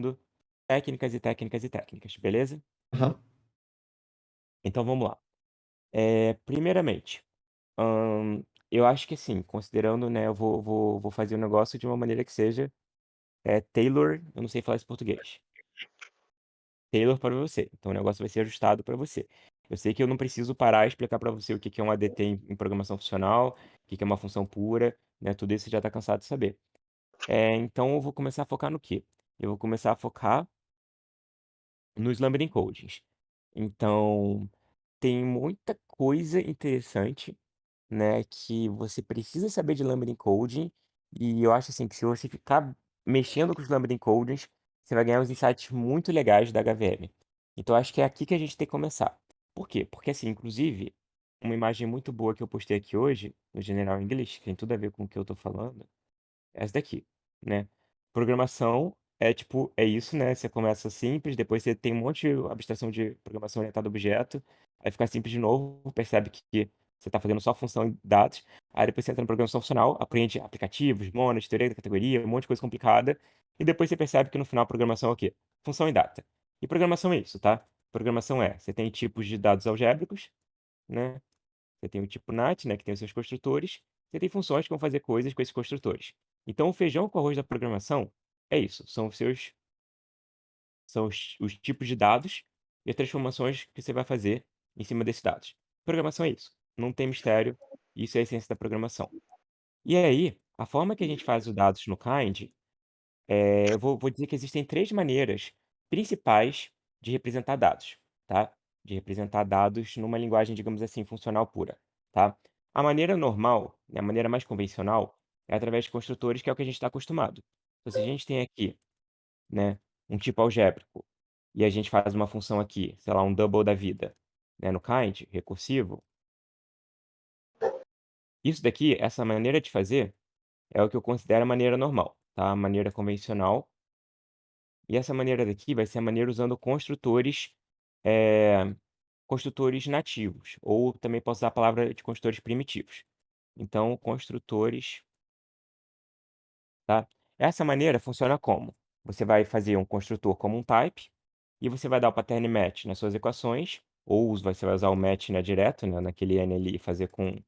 falando técnicas e técnicas e técnicas, beleza? Aham. Então vamos lá. Primeiramente, eu acho que assim, considerando, né, eu vou fazer o negócio de uma maneira que seja, tailor, eu não sei falar isso em português, tailor para você, então o negócio vai ser ajustado para você. Eu sei que eu não preciso parar e explicar para você o que que é um ADT em programação funcional, o que que é uma função pura, né, tudo isso você já está cansado de saber. Então eu vou começar a focar no quê? Eu vou começar a focar nos lambda encodings. Então, tem muita coisa interessante, né, que você precisa saber de lambda encoding, e eu acho, assim, que se você ficar mexendo com os lambda encodings, você vai ganhar uns insights muito legais da HVM. Então acho que é aqui que a gente tem que começar. Por quê? Porque, assim, inclusive, uma imagem muito boa que eu postei aqui hoje, no General English, que tem tudo a ver com o que eu tô falando, essa daqui, né. Programação é tipo, é isso, né, você começa simples, depois você tem um monte de abstração de programação orientada a objeto, aí fica simples de novo, percebe que você está fazendo só função e dados, aí depois você entra na programação funcional, aprende aplicativos, monos, teoria da categoria, um monte de coisa complicada, e depois você percebe que no final a programação é o quê? Função e data. E programação é isso, tá? Programação é, você tem tipos de dados algébricos, né, você tem o tipo NAT, né, que tem os seus construtores. Você tem funções que vão fazer coisas com esses construtores. Então, o feijão com arroz da programação é isso. São os tipos de dados e as transformações que você vai fazer em cima desses dados. Programação é isso. Não tem mistério. Isso é a essência da programação. E aí, a forma que a gente faz os dados no Kind, eu vou dizer que existem três maneiras principais de representar dados, tá? De representar dados numa linguagem, digamos assim, funcional pura, tá? A maneira normal, né, a maneira mais convencional, é através de construtores, que é o que a gente está acostumado. Então, se a gente tem aqui, né, um tipo algébrico, e a gente faz uma função aqui, sei lá, um double da vida, né, no kind, recursivo, isso daqui, essa maneira de fazer, é o que eu considero a maneira normal, tá? A maneira convencional. E essa maneira daqui vai ser a maneira usando eh, construtores nativos, ou também posso usar a palavra de construtores primitivos. Então, construtores, tá? Essa maneira funciona como? Você vai fazer um construtor como um type, e você vai dar o pattern match nas suas equações, ou você vai usar o match, né, direto, né, naquele N ali, e fazer com,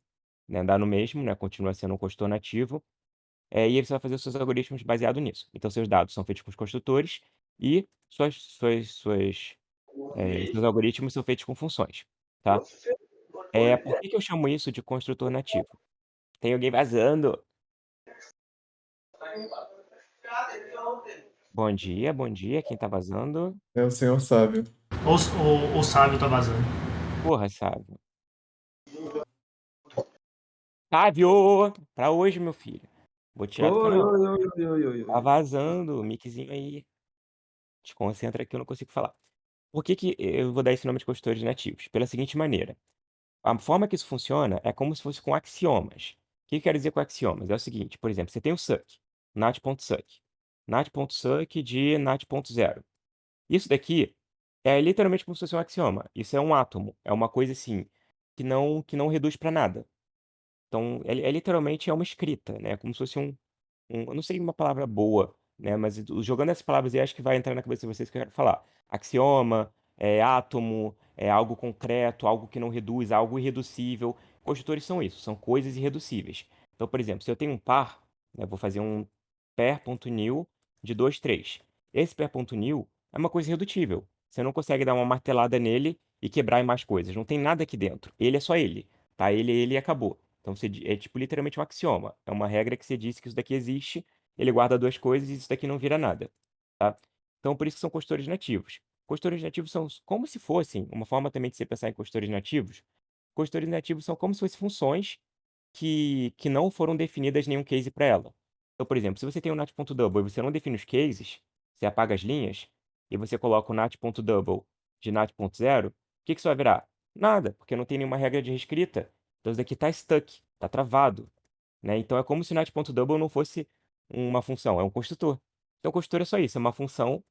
né, dar no mesmo, né, continua sendo um construtor nativo. E aí você vai fazer os seus algoritmos baseado nisso. Então seus dados são feitos com os construtores e seus algoritmos são feitos com funções, tá. Por que que eu chamo isso de construtor nativo? Tem alguém vazando. Bom dia, quem tá vazando? É o senhor sábio. O sábio tá vazando. Porra, Sávio. Sávio! Pra hoje, meu filho. Vou tirar do Oi, canal. oi, oi, oi, oi, oi, Tá oi. vazando, miczinho aí. Desconcentra que eu não consigo falar. Por que que eu vou dar esse nome de construtores nativos? Pela seguinte maneira: a forma que isso funciona é como se fosse com axiomas. O que eu quero dizer com axiomas? É o seguinte, por exemplo, você tem o suck, nat.suck, nat.suck de nat.0. Isso daqui é literalmente como se fosse um axioma. Isso é um átomo, é uma coisa assim, que não reduz para nada. Então, literalmente é uma escrita, né, como se fosse eu não sei uma palavra boa, né, mas jogando essas palavras aí, acho que vai entrar na cabeça de vocês que eu quero falar. Axioma, átomo, é algo concreto, algo que não reduz, algo irreducível. Construtores são isso, são coisas irreducíveis. Então, por exemplo, se eu tenho um par, né, vou fazer um pair.new de 2, 3. Esse pair.new é uma coisa irredutível. Você não consegue dar uma martelada nele e quebrar em mais coisas. Não tem nada aqui dentro. Ele é só ele, tá? Ele e acabou. Então é tipo literalmente um axioma. É uma regra que você disse que isso daqui existe, ele guarda duas coisas e isso daqui não vira nada, tá? Então por isso que são consultores nativos. Consultores nativos são como se fossem, uma forma também de você pensar em consultores nativos. Consultores nativos são como se fossem funções que não foram definidas nenhum case para ela. Então, por exemplo, se você tem o nat.double e você não define os cases, você apaga as linhas e você coloca o nat.double de nat.0, o que que isso vai virar? Nada, porque não tem nenhuma regra de reescrita. Então isso daqui está stuck, está travado, né? Então é como se nat.double não fosse uma função, é um construtor. Então construtor é só isso, é uma função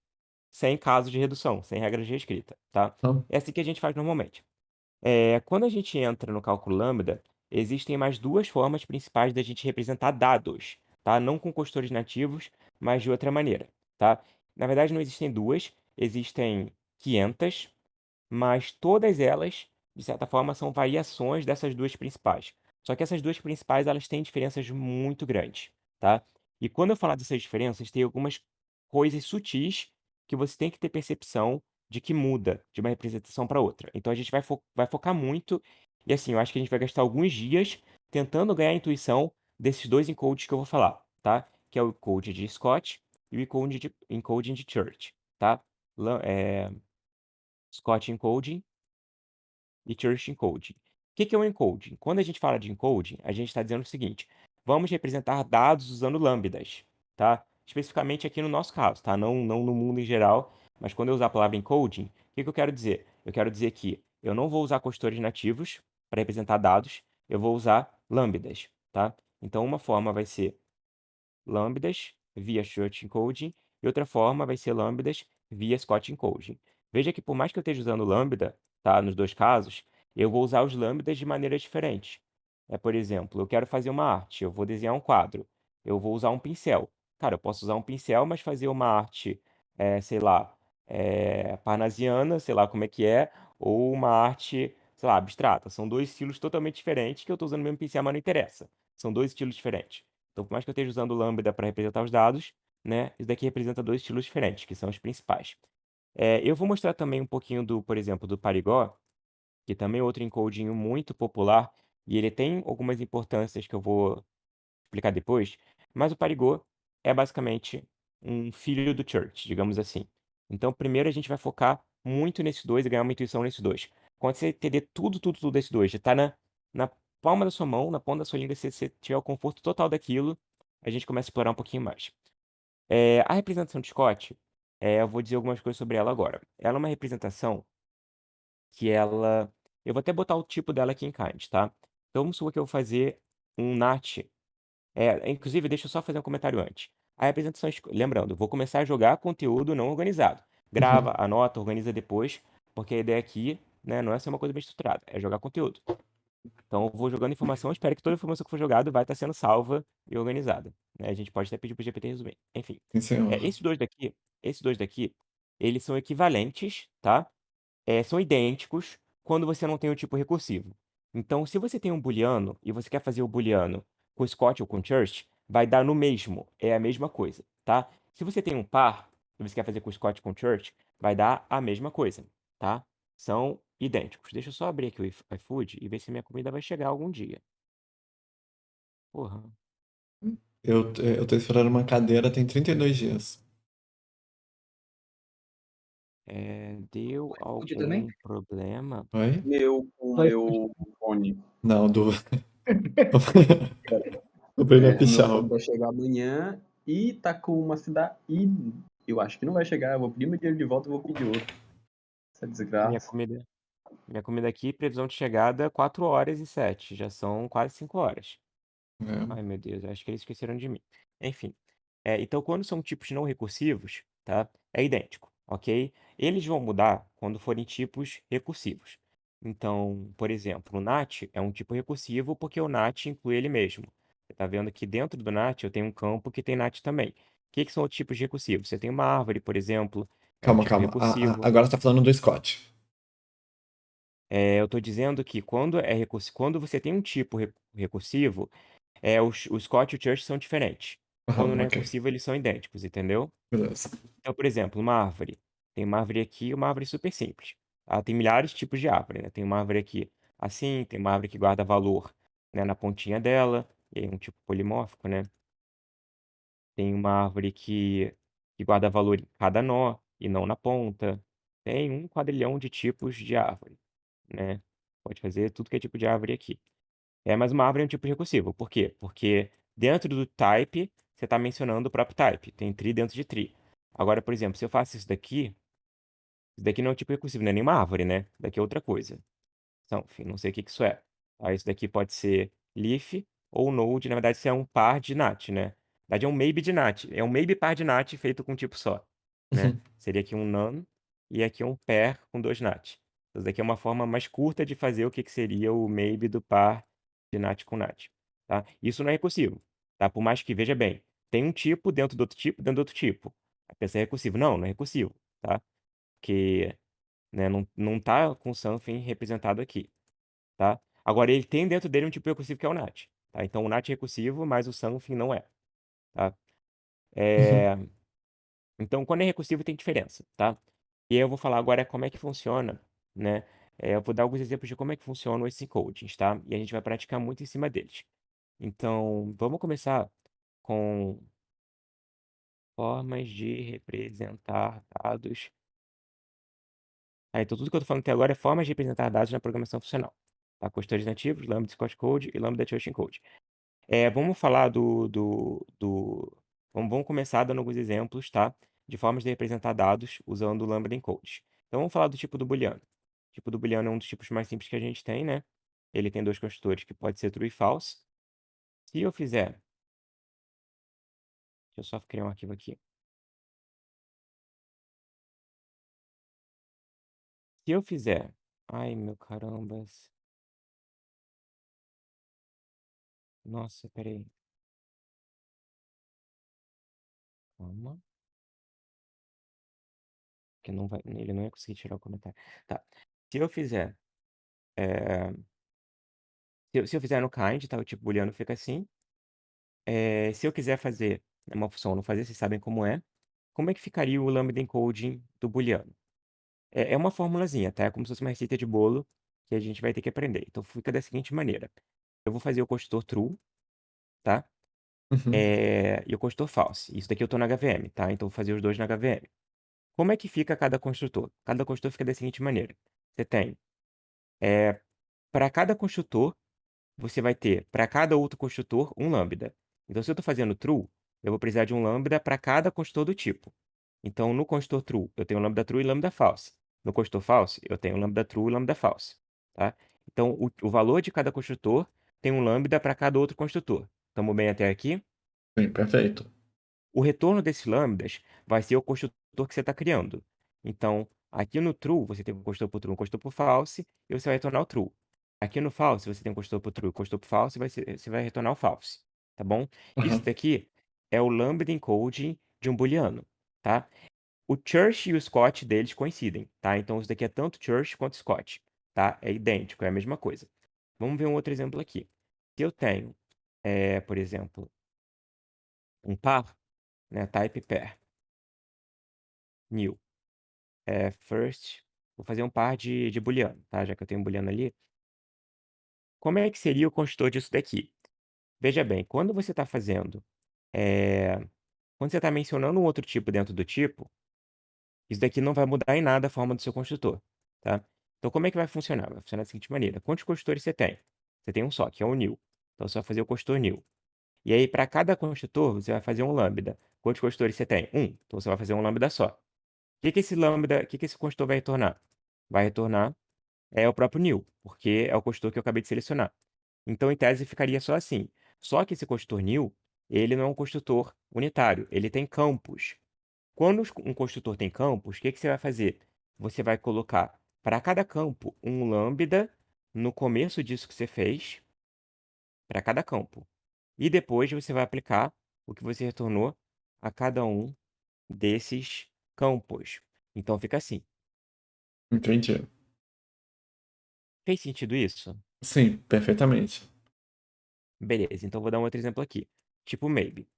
sem caso de redução, sem regra de reescrita, tá? Tá? É assim que a gente faz normalmente. Quando a gente entra no cálculo lambda, existem mais duas formas principais da gente representar dados, tá? Não com construtores nativos, mas de outra maneira, tá? Na verdade não existem 2, existem 500, mas todas elas, de certa forma, são variações dessas 2 principais. Só que essas 2 principais, elas têm diferenças muito grandes, tá. E quando eu falar dessas diferenças, tem algumas coisas sutis que você tem que ter percepção de que muda de uma representação para outra. Então a gente vai focar muito e, assim, eu acho que a gente vai gastar alguns dias tentando ganhar a intuição desses 2 encodes que eu vou falar, tá. Que é o encode de Scott e o encoding de Church, tá. Scott encoding e Church encoding. O que que é um encoding? Quando a gente fala de encoding, a gente está dizendo o seguinte: vamos representar dados usando lambdas, tá? Especificamente aqui no nosso caso, tá? Não no mundo em geral, mas quando eu usar a palavra encoding, o que que eu quero dizer? Eu quero dizer que eu não vou usar consultores nativos para representar dados, eu vou usar lambdas, tá? Então, uma forma vai ser lambdas via Church encoding e outra forma vai ser lambdas via Scott encoding. Veja que por mais que eu esteja usando lambda, tá, nos 2 casos, eu vou usar os lambdas de maneiras diferentes. Por exemplo, eu quero fazer uma arte, eu vou desenhar um quadro, eu vou usar um pincel. Cara, eu posso usar um pincel, mas fazer uma arte, sei lá, parnasiana, sei lá como é que é, ou uma arte, sei lá, abstrata. São 2 estilos totalmente diferentes que eu estou usando o mesmo pincel, mas não interessa. São 2 estilos diferentes. Então, por mais que eu esteja usando o lambda para representar os dados, né, isso daqui representa 2 estilos diferentes, que são os principais. Eu vou mostrar também um pouquinho do, por exemplo, do Parigó, que também é outro encodinho muito popular, e ele tem algumas importâncias que eu vou explicar depois, mas o Parigô é basicamente um filho do Church, digamos assim. Então, primeiro a gente vai focar muito nesses 2 e ganhar uma intuição nesses 2. Quando você entender tudo desses 2, já tá na palma da sua mão, na ponta da sua língua, se você tiver o conforto total daquilo, a gente começa a explorar um pouquinho mais. A representação de Scott, eu vou dizer algumas coisas sobre ela agora. Ela é uma representação que ela eu vou até botar o tipo dela aqui em Kind, tá. Então vamos supor que eu vou fazer um NAT. Inclusive, deixa eu só fazer um comentário antes. A representação, lembrando, vou começar a jogar conteúdo não organizado. Grava, Uhum. anota, organiza depois, porque a ideia aqui, né, não é ser uma coisa bem estruturada, é jogar conteúdo. Então, eu vou jogando informação, espero que toda informação que for jogada vai estar sendo salva e organizada, né? A gente pode até pedir para o GPT resumir. Enfim, Sim, senhor. esses dois daqui, eles são equivalentes, tá? São idênticos quando você não tem o tipo recursivo. Então, se você tem um booleano e você quer fazer o booleano com Scott ou com Church, vai dar no mesmo, é a mesma coisa, tá? Se você tem um par e você quer fazer com Scott ou com Church, vai dar a mesma coisa, tá? São idênticos. Deixa eu só abrir aqui o iFood e ver se minha comida vai chegar algum dia. Porra, Eu tô esperando uma cadeira tem 32 dias. deu iFood também? algum problema? Oi? Meu com o Só iFood. meu fone. Não, do. Comprei na O meu fone Pichau. vai chegar amanhã e tá com uma cidade. E eu acho que não vai chegar. Eu vou pedir meu dinheiro de volta e vou pedir outro. Essa Minha desgraça. comida, minha comida aqui, previsão de chegada 4h07, já são quase 5 horas. É. Ai, meu Deus, acho que eles esqueceram de mim. Enfim, então quando são tipos não recursivos, tá? É idêntico, ok? Eles vão mudar quando forem tipos recursivos. Então, por exemplo, o NAT é um tipo recursivo porque o NAT inclui ele mesmo. Você está vendo que dentro do NAT eu tenho um campo que tem NAT também. O que que são os tipos recursivos? Você tem uma árvore, por exemplo, é um Calma, tipo calma. recursivo. Agora você tá falando do Scott. Eu estou dizendo que quando você tem um tipo recursivo, o Scott e o Church são diferentes. Quando Aham, não é ok. recursivo, eles são idênticos, entendeu? Beleza. Então, por exemplo, uma árvore. Tem uma árvore aqui e uma árvore super simples. Tem milhares de tipos de árvore, né? Tem uma árvore aqui assim, tem uma árvore que guarda valor, né, na pontinha dela, e aí é um tipo polimórfico, né? Tem uma árvore que guarda valor em cada nó e não na ponta. Tem um quadrilhão de tipos de árvore, né? Pode fazer tudo que é tipo de árvore aqui. Mas uma árvore é um tipo recursivo. Por quê? Porque dentro do type, você está mencionando o próprio type. Tem tree dentro de tree. Agora, por exemplo, se eu faço isso daqui não é um tipo recursivo, não é nenhuma árvore, né? Isso daqui é outra coisa. Então, enfim, não sei o que que isso é. Isso daqui pode ser leaf ou node. Na verdade, isso é um par de nat, né? Na verdade, é um maybe de nat. É um maybe par de nat feito com um tipo só, né? Uhum. Seria aqui um none e aqui um pair com 2 nat. Isso daqui é uma forma mais curta de fazer o que que seria o maybe do par de nat com nat, tá? Isso não é recursivo, tá? Por mais que, veja bem, tem um tipo dentro do outro tipo dentro do outro tipo. Aí pensa, é recursivo. Não, não é recursivo, tá? Porque, né, não tá com something representado aqui, tá? Agora, ele tem dentro dele um tipo recursivo que é o NAT, tá? Então, o NAT é recursivo, mas o something não é, tá? Uhum. Então, quando é recursivo, tem diferença, tá? E aí eu vou falar agora como é que funciona, né? Eu vou dar alguns exemplos de como é que funcionam esses encodings, tá? E a gente vai praticar muito em cima deles. Então, vamos começar com formas de representar dados. Então tudo que eu tô falando até agora é formas de representar dados na programação funcional. Tá? Costores nativos, Lambda Scott Code e Lambda Trust Encode. Vamos falar vamos começar dando alguns exemplos, tá? De formas de representar dados usando o Lambda Encode. Então vamos falar do tipo do booleano. O tipo do booleano é um dos tipos mais simples que a gente tem, né? Ele tem dois construtores que pode ser true e false. Se eu fizer... Deixa eu só criar um arquivo aqui. Se eu fizer... Ai, meu carambas. Nossa, peraí. Calma. Que não vai... Ele não ia conseguir tirar o comentário. Tá. Se eu fizer... é, se eu fizer no kind, tá? O tipo booleano fica assim. Se eu quiser fazer uma função não fazer, vocês sabem como é que ficaria o lambda encoding do booleano? É uma formulazinha, tá? É como se fosse uma receita de bolo que a gente vai ter que aprender. Então fica da seguinte maneira. Eu vou fazer o construtor true, tá? Uhum. E o construtor false. Isso daqui eu tô na HVM, tá? Então eu vou fazer os dois na HVM. Como é que fica cada construtor? Cada construtor fica da seguinte maneira. Você tem, para cada construtor, você vai ter para cada outro construtor um lambda. Então, se eu estou fazendo true, eu vou precisar de um lambda para cada construtor do tipo. Então, no construtor true, eu tenho lambda true e lambda false. No construtor false, eu tenho lambda true e lambda false. Tá? Então, o valor de cada construtor tem um lambda para cada outro construtor. Estamos bem até aqui? Sim, perfeito. O retorno desses lambdas vai ser o construtor que você está criando. Então, aqui no true, você tem um construtor por true, um construtor por false, e você vai retornar o true. Aqui no false, você tem um construtor por true, um construtor por false, você vai retornar o false. Tá bom? Isso Aham. daqui é o lambda encoding de um booleano, tá? O Church e o Scott deles coincidem, tá? Então, isso daqui é tanto Church quanto Scott, tá? É idêntico, é a mesma coisa. Vamos ver um outro exemplo aqui. Se eu tenho, por exemplo, um par, né? Type pair, new. First, vou fazer um par de booleano, tá? Já que eu tenho um booleano ali. Como é que seria o construtor disso daqui? Veja bem, é, quando você está mencionando um outro tipo dentro do tipo, isso daqui não vai mudar em nada a forma do seu construtor, tá? Então, como é que vai funcionar? Vai funcionar da seguinte maneira. Quantos construtores você tem? Você tem um só, que é o new. Então, você vai fazer o construtor new. E aí, para cada construtor, você vai fazer um lambda. Quantos construtores você tem? Um. Então, você vai fazer um lambda só. O que esse construtor vai retornar? Vai retornar o próprio new, porque é o construtor que eu acabei de selecionar. Então, em tese, ficaria só assim. Só que esse construtor new, ele não é um construtor unitário, ele tem campos. Quando um construtor tem campos, o que que você vai fazer? Você vai colocar para cada campo um lambda no começo disso que você fez, para cada campo. E depois você vai aplicar o que você retornou a cada um desses campos. Então fica assim. Entendi. Fez sentido isso? Sim, perfeitamente. Beleza, então vou dar um outro exemplo aqui. Tipo maybe,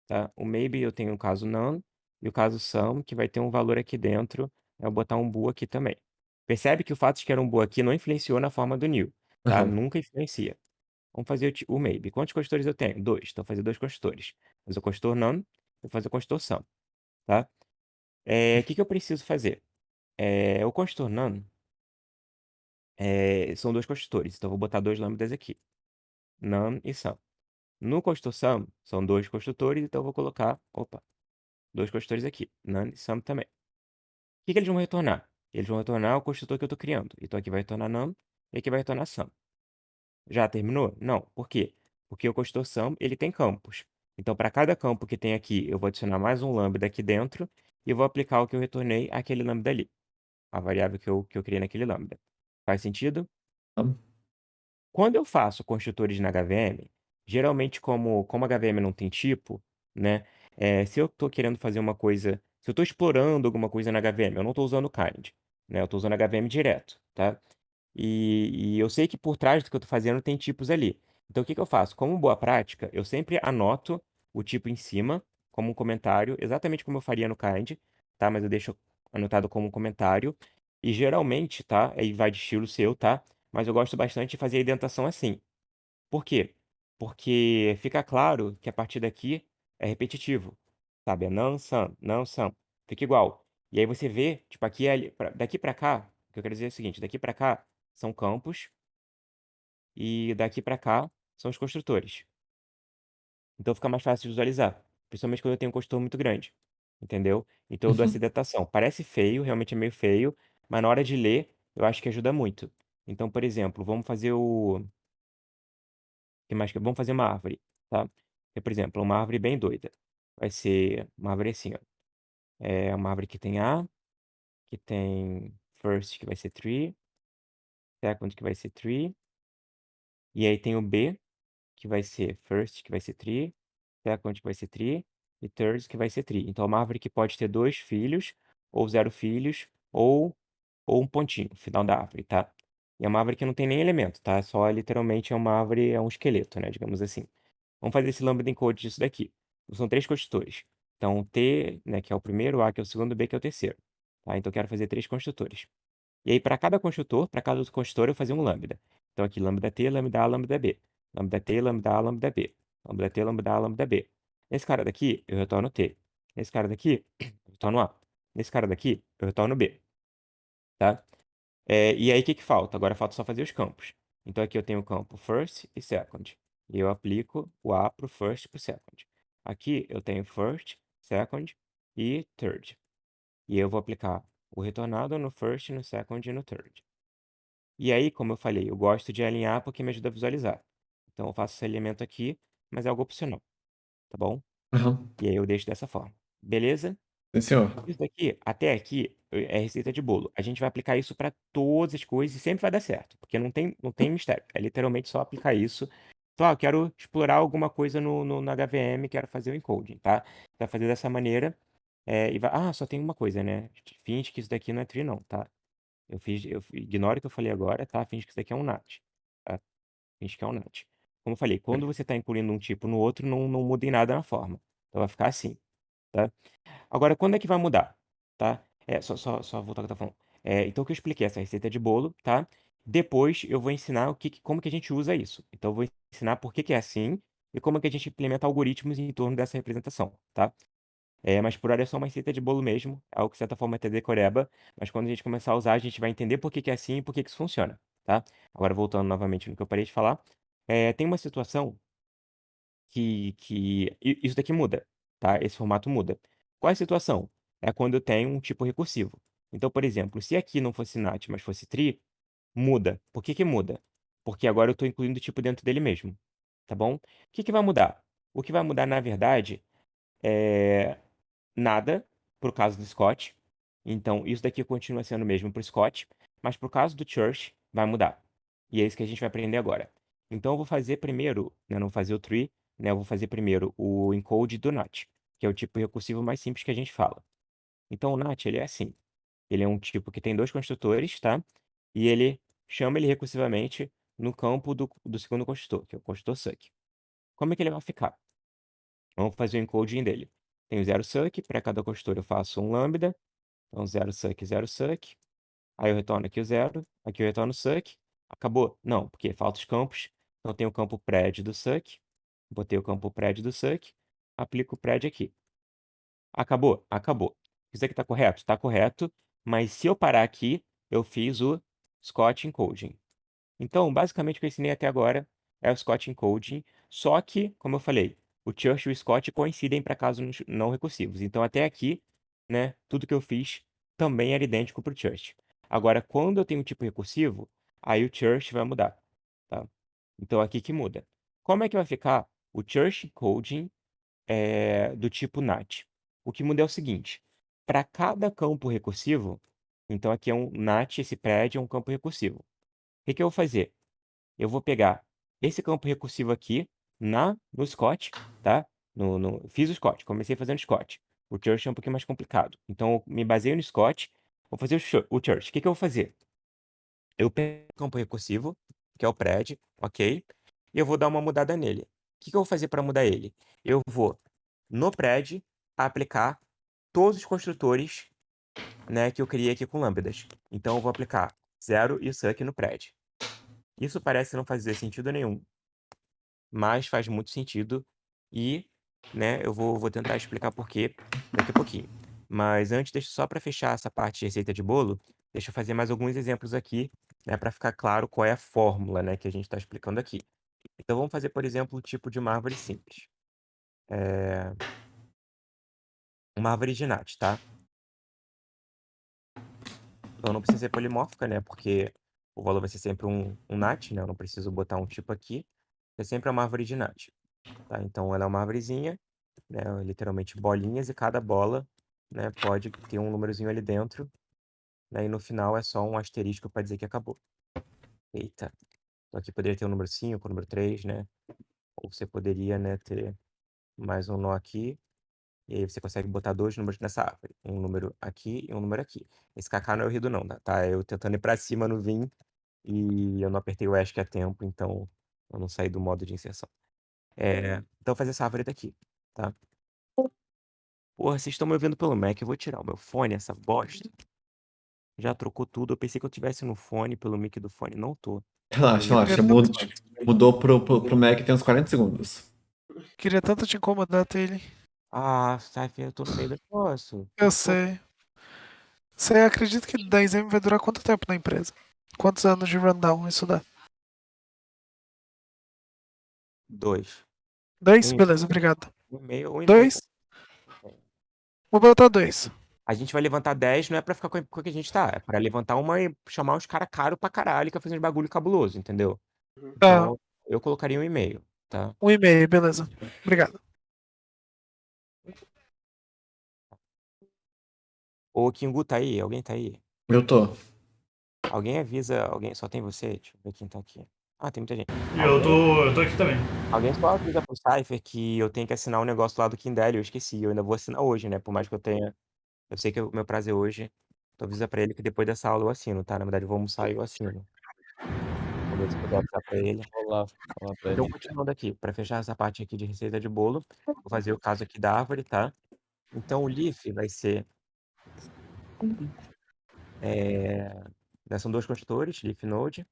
tá? O maybe eu tenho o caso none e o caso some, que vai ter um valor aqui dentro. Eu vou botar um bool aqui também. Percebe que o fato de que era um bool aqui não influenciou na forma do new, tá? Aham. Nunca influencia. Vamos fazer o maybe. Quantos construtores eu tenho? Dois. Então, vou fazer dois construtores. Vou fazer o construtor none e vou fazer o construtor some, tá? O que que eu preciso fazer? O construtor none são dois construtores. Então, eu vou botar dois lambdas aqui. None e some. No construtor sum, são dois construtores, então eu vou colocar, dois construtores aqui, none e sum também. O que que eles vão retornar? Eles vão retornar o construtor que eu estou criando. Então aqui vai retornar none e aqui vai retornar sum. Já terminou? Não. Por quê? Porque o construtor sum, ele tem campos. Então, para cada campo que tem aqui, eu vou adicionar mais um lambda aqui dentro e vou aplicar o que eu retornei àquele lambda ali, a variável que eu criei naquele lambda. Faz sentido? Quando eu faço construtores na HVM, geralmente como a HVM não tem tipo, né? Se eu estou querendo fazer uma coisa Se eu estou explorando alguma coisa na HVM, eu não estou usando kind, né? Eu estou usando HVM direto, tá? E eu sei que por trás do que eu estou fazendo tem tipos ali. Então, o que que eu faço? Como boa prática, eu sempre anoto o tipo em cima, como um comentário, exatamente como eu faria no kind, tá? Mas eu deixo anotado como um comentário. E geralmente, tá? Aí vai de estilo seu, tá? Mas eu gosto bastante de fazer a indentação assim. Por quê? Porque fica claro que a partir daqui é repetitivo, sabe? É não, some, não, some. Fica igual. E aí você vê, tipo, aqui, daqui pra cá, o que eu quero dizer é o seguinte, daqui pra cá são campos e daqui pra cá são os construtores. Então fica mais fácil de visualizar, principalmente quando eu tenho um construtor muito grande, entendeu? Então eu dou essa Uhum. datação. Parece feio, realmente é meio feio, mas na hora de ler, eu acho que ajuda muito. Então, por exemplo, vamos fazer o que mais vamos fazer uma árvore, tá? Então, por exemplo, uma árvore bem doida. Vai ser uma árvore assim, ó. É uma árvore que tem A, que tem first, que vai ser tree, second, que vai ser tree, e aí tem o B, que vai ser first, que vai ser tree, second, que vai ser tree, e third, que vai ser tree. Então, é uma árvore que pode ter 2 filhos, ou 0 filhos, ou um pontinho no final da árvore, tá? E é uma árvore que não tem nem elemento, tá? Só literalmente é uma árvore, é um esqueleto, né? Digamos assim. Vamos fazer esse lambda encode disso daqui. São 3 construtores. Então, T, né, que é o primeiro, A, que é o segundo, B, que é o terceiro. Tá? Então, eu quero fazer 3 construtores. E aí, para cada construtor, para cada outro construtor, eu fazia um lambda. Então, aqui, lambda T, lambda A, lambda B. Lambda T, lambda A, lambda B. Lambda T, lambda A, lambda B. Nesse cara daqui, eu retorno T. Nesse cara daqui, eu retorno A. Nesse cara daqui, eu retorno B. Tá? E aí, o que que falta? Agora falta só fazer os campos. Então, aqui eu tenho o campo first e second. E eu aplico o A para o first e para o second. Aqui eu tenho first, second e third. E eu vou aplicar o retornado no first, no second e no third. E aí, como eu falei, eu gosto de alinhar porque me ajuda a visualizar. Então, eu faço esse alinhamento aqui, mas é algo opcional, tá bom? Aham. E aí eu deixo dessa forma. Beleza? Sim, senhor. Isso daqui, até aqui, é receita de bolo. A gente vai aplicar isso para todas as coisas e sempre vai dar certo, porque não tem mistério. É literalmente só aplicar isso. Então, eu quero explorar alguma coisa no HVM, quero fazer o encoding, tá? Vai fazer dessa maneira. Só tem uma coisa, né? Finge que isso daqui não é tree, não, tá? Ignora o que eu falei agora, tá? Finge que isso daqui é um NAT, tá? Finge que é um NAT. Como eu falei, quando você está incluindo um tipo no outro, não muda em nada na forma. Então vai ficar assim, tá? Agora, quando é que vai mudar, tá? Só voltar ao que eu tô falando. Então, o que eu expliquei essa receita de bolo, tá? Depois eu vou ensinar como que a gente usa isso. Então, eu vou ensinar por que que é assim e como é que a gente implementa algoritmos em torno dessa representação, tá? Mas por hora é só uma receita de bolo mesmo, é algo que de certa forma é até decoreba, mas quando a gente começar a usar, a gente vai entender por que que é assim e por que que isso funciona, tá? Agora, voltando novamente no que eu parei de falar, tem uma situação que isso daqui muda, tá? Esse formato muda. Qual é a situação? É quando eu tenho um tipo recursivo. Então, por exemplo, se aqui não fosse NAT, mas fosse tree, muda. Por que que muda? Porque agora eu estou incluindo o tipo dentro dele mesmo, tá bom? O que que vai mudar? O que vai mudar, na verdade, é nada pro caso do Scott. Então, isso daqui continua sendo o mesmo pro Scott, mas pro caso do Church, vai mudar. E é isso que a gente vai aprender agora. Então, eu vou fazer primeiro, né, não vou fazer o tree, né, eu vou fazer primeiro o encode do NAT, que é o tipo recursivo mais simples que a gente fala. Então, o NAT, ele é assim. Ele é um tipo que tem 2 construtores, tá? E ele chama ele recursivamente no campo do segundo construtor, que é o construtor suck. Como é que ele vai ficar? Vamos fazer o encoding dele. Tem o 0 suck, para cada construtor eu faço um lambda. Então, 0 suck, 0 suck. Aí eu retorno aqui o 0, aqui eu retorno o suck. Acabou? Não, porque falta os campos. Então, tem o campo pred do suck. Botei o campo pred do suck. Aplico o pred aqui. Acabou? Acabou. Isso aqui está correto? Está correto. Mas se eu parar aqui, eu fiz o Scott encoding. Então, basicamente, o que eu ensinei até agora é o Scott encoding, só que, como eu falei, o Church e o Scott coincidem para casos não recursivos. Então, até aqui, né, tudo que eu fiz também era idêntico para o Church. Agora, quando eu tenho um tipo recursivo, aí o Church vai mudar, tá? Então, aqui que muda. Como é que vai ficar o Church encoding do tipo NAT? O que muda é o seguinte: para cada campo recursivo, então aqui é um NAT, esse prédio é um campo recursivo. O que que eu vou fazer? Eu vou pegar esse campo recursivo aqui no Scott, tá? Fiz o Scott, comecei fazendo Scott. O church é um pouquinho mais complicado. Então eu me baseio no Scott, vou fazer o church. O que que eu vou fazer? Eu pego o campo recursivo, que é o pred, ok? E eu vou dar uma mudada nele. O que que eu vou fazer para mudar ele? Eu vou, no pred, aplicar todos os construtores, né, que eu criei aqui com lambdas. Então eu vou aplicar 0 e suck no pred. Isso parece não fazer sentido nenhum, mas faz muito sentido e, né, eu vou tentar explicar por quê daqui a pouquinho. Mas antes, deixa só para fechar essa parte de receita de bolo, deixa eu fazer mais alguns exemplos aqui, né, para ficar claro qual é a fórmula, né, que a gente está explicando aqui. Então vamos fazer, por exemplo, o tipo de uma árvore simples. Uma árvore de NAT, tá? Então não precisa ser polimórfica, né, porque o valor vai ser sempre um NAT, né, eu não preciso botar um tipo aqui. É sempre uma árvore de NAT, tá? Então ela é uma árvorezinha, né, literalmente bolinhas, e cada bola, né, pode ter um númerozinho ali dentro, né, e no final é só um asterisco para dizer que acabou. Eita. Então aqui poderia ter o número 5, o número 3, né? Ou você poderia, né, ter mais um nó aqui, e aí você consegue botar dois números nessa árvore. Um número aqui e um número aqui. Esse KK não é o ruído não, tá? Eu tentando ir para cima no Vim, e eu não apertei o ESC a tempo, então eu não saí do modo de inserção. Então fazer essa árvore daqui, tá? Porra, vocês estão me ouvindo pelo Mac, eu vou tirar o meu fone, essa bosta. Já trocou tudo, eu pensei que eu tivesse no fone, pelo mic do fone, não tô. Relaxa, No mic relaxa. do Mudou pro Mac tem uns 40 segundos. Queria tanto te incomodar, Taylor. Ah, Saif, eu tô no meio do negócio. Eu sei. Você acredita que 10M vai durar quanto tempo na empresa? Quantos anos de rundown isso dá? 2. 2? Um, Beleza, obrigado. um e meio, um e meio. 2? Vou botar 2. A gente vai levantar 10, não é pra ficar com o que a gente tá. É pra levantar uma e chamar uns cara caro pra caralho, que vai fazer uns bagulho cabuloso, entendeu? Tá, Então, eu colocaria um e-mail, tá? 1,5, beleza. Obrigado. Ô, Kingu tá aí? Alguém tá aí? Eu tô. Alguém avisa, alguém, só tem você? Deixa eu ver quem tá aqui. Ah, tem muita gente. Eu tô aqui também. Alguém só avisa pro Cypher que eu tenho que assinar um negócio lá do Kindle, eu esqueci. Eu ainda vou assinar hoje, né? Por mais que eu tenha. Eu sei que o meu prazo é hoje. Então avisa pra ele que depois dessa aula eu assino, tá? Na verdade, eu vou almoçar e eu assino. Vou ver se puder avisar pra ele. Vou lá falar pra Então, ele. continuando aqui, pra fechar essa parte aqui de receita de bolo, vou fazer o caso aqui da árvore, tá? Então, o leaf vai ser. Né, são dois construtores, leaf node.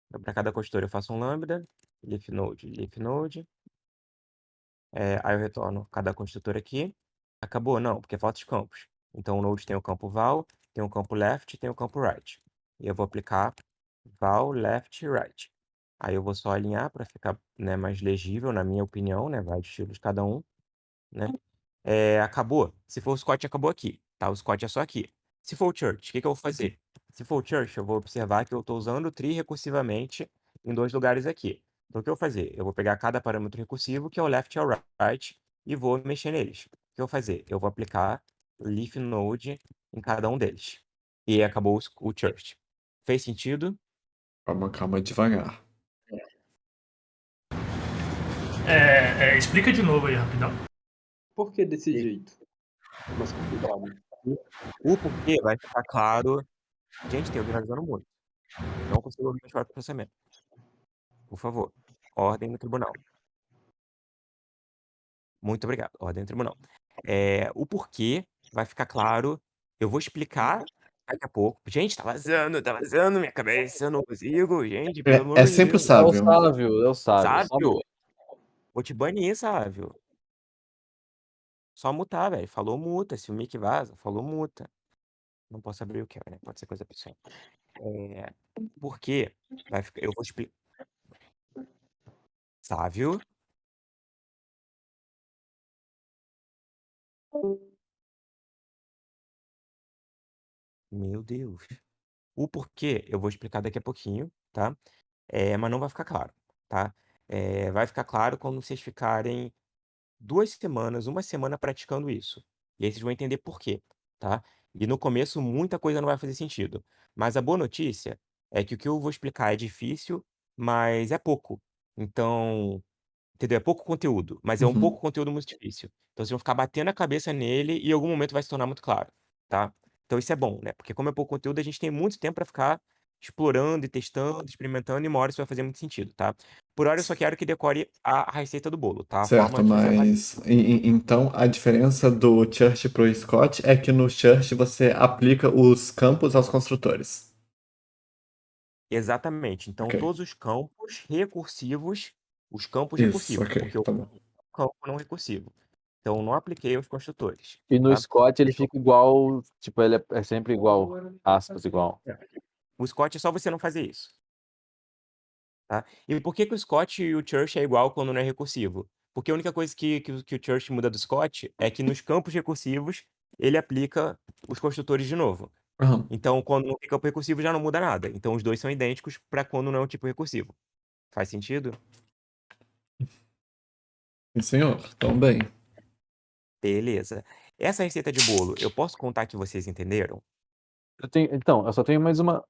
Então, para cada construtor eu faço um lambda, leaf node, leaf node. Aí eu retorno cada construtor aqui. Acabou? Não, porque falta os campos. Então o node tem o campo val, tem o campo left, tem o campo right. E eu vou aplicar val, left, right. Aí eu vou só alinhar para ficar, né, mais legível, na minha opinião, né? Vai de estilo de cada um, né? Acabou. Se for o Scott, acabou aqui, tá? O Scott é só aqui. Se for o Church, o que que eu vou fazer? Se for o Church, eu vou observar que eu estou usando o tree recursivamente em dois lugares aqui. Então, o que eu vou fazer? Eu vou pegar cada parâmetro recursivo, que é o left e o right, e vou mexer neles. O que eu vou fazer? Eu vou aplicar leaf node em cada um deles. E acabou o Church. Fez sentido? Calma, calma, devagar. Explica de novo aí, rapidão. Por que desse jeito? Mais complicado. O porquê vai ficar claro. Gente, tem alguém avisando muito. Não consigo ouvir o processamento. Por favor, ordem no tribunal. Muito obrigado, ordem no tribunal. O porquê vai ficar claro. Eu vou explicar daqui a pouco. Gente, tá vazando minha cabeça, eu não consigo, gente, pelo amor É de sempre o Deus. É o sábio. sábio, é o sábio. Sábio? Vou te banir, Sávio. Só mutar, velho. Falou multa. Se o mic vaza, falou multa. Não posso abrir o que, né? Pode ser coisa pessoal. Por quê? Eu vou explicar. Sávio? Meu Deus. O porquê eu vou explicar daqui a pouquinho, tá? Mas não vai ficar claro, tá? Vai ficar claro quando vocês ficarem 2 semanas, 1 semana praticando isso. E aí vocês vão entender por quê, tá? E no começo muita coisa não vai fazer sentido. Mas a boa notícia é que o que eu vou explicar é difícil, mas é pouco. Então, entendeu? É pouco conteúdo, mas é um pouco conteúdo muito difícil. Então vocês vão ficar batendo a cabeça nele e em algum momento vai se tornar muito claro, tá? Então isso é bom, né? Porque como é pouco conteúdo, a gente tem muito tempo para ficar explorando e testando, experimentando, e uma hora isso vai fazer muito sentido, tá? Por hora eu só quero que decore a receita do bolo, tá? A Certo, forma de fazer a varinha. mas então a diferença do Church pro Scott é que no Church você aplica os campos aos construtores. Exatamente. Então, Ok. todos os campos recursivos, os campos Isso, recursivos, ok, porque o tá bom. campo não recursivo. Então, não apliquei aos construtores, E no tá? Scott ele fica igual, tipo, ele é sempre igual, aspas, igual. O Scott é só você não fazer isso, tá? E por que que o Scott e o Church é igual quando não é recursivo? Porque a única coisa que o Church muda do Scott é que nos campos recursivos ele aplica os construtores de novo. Aham. Então, quando não tem campo recursivo, já não muda nada. Então, os dois são idênticos para quando não é um tipo recursivo. Faz sentido? Sim, senhor. Então, bem. Beleza. Essa receita de bolo, eu posso contar que vocês entenderam? Então, eu só tenho mais uma,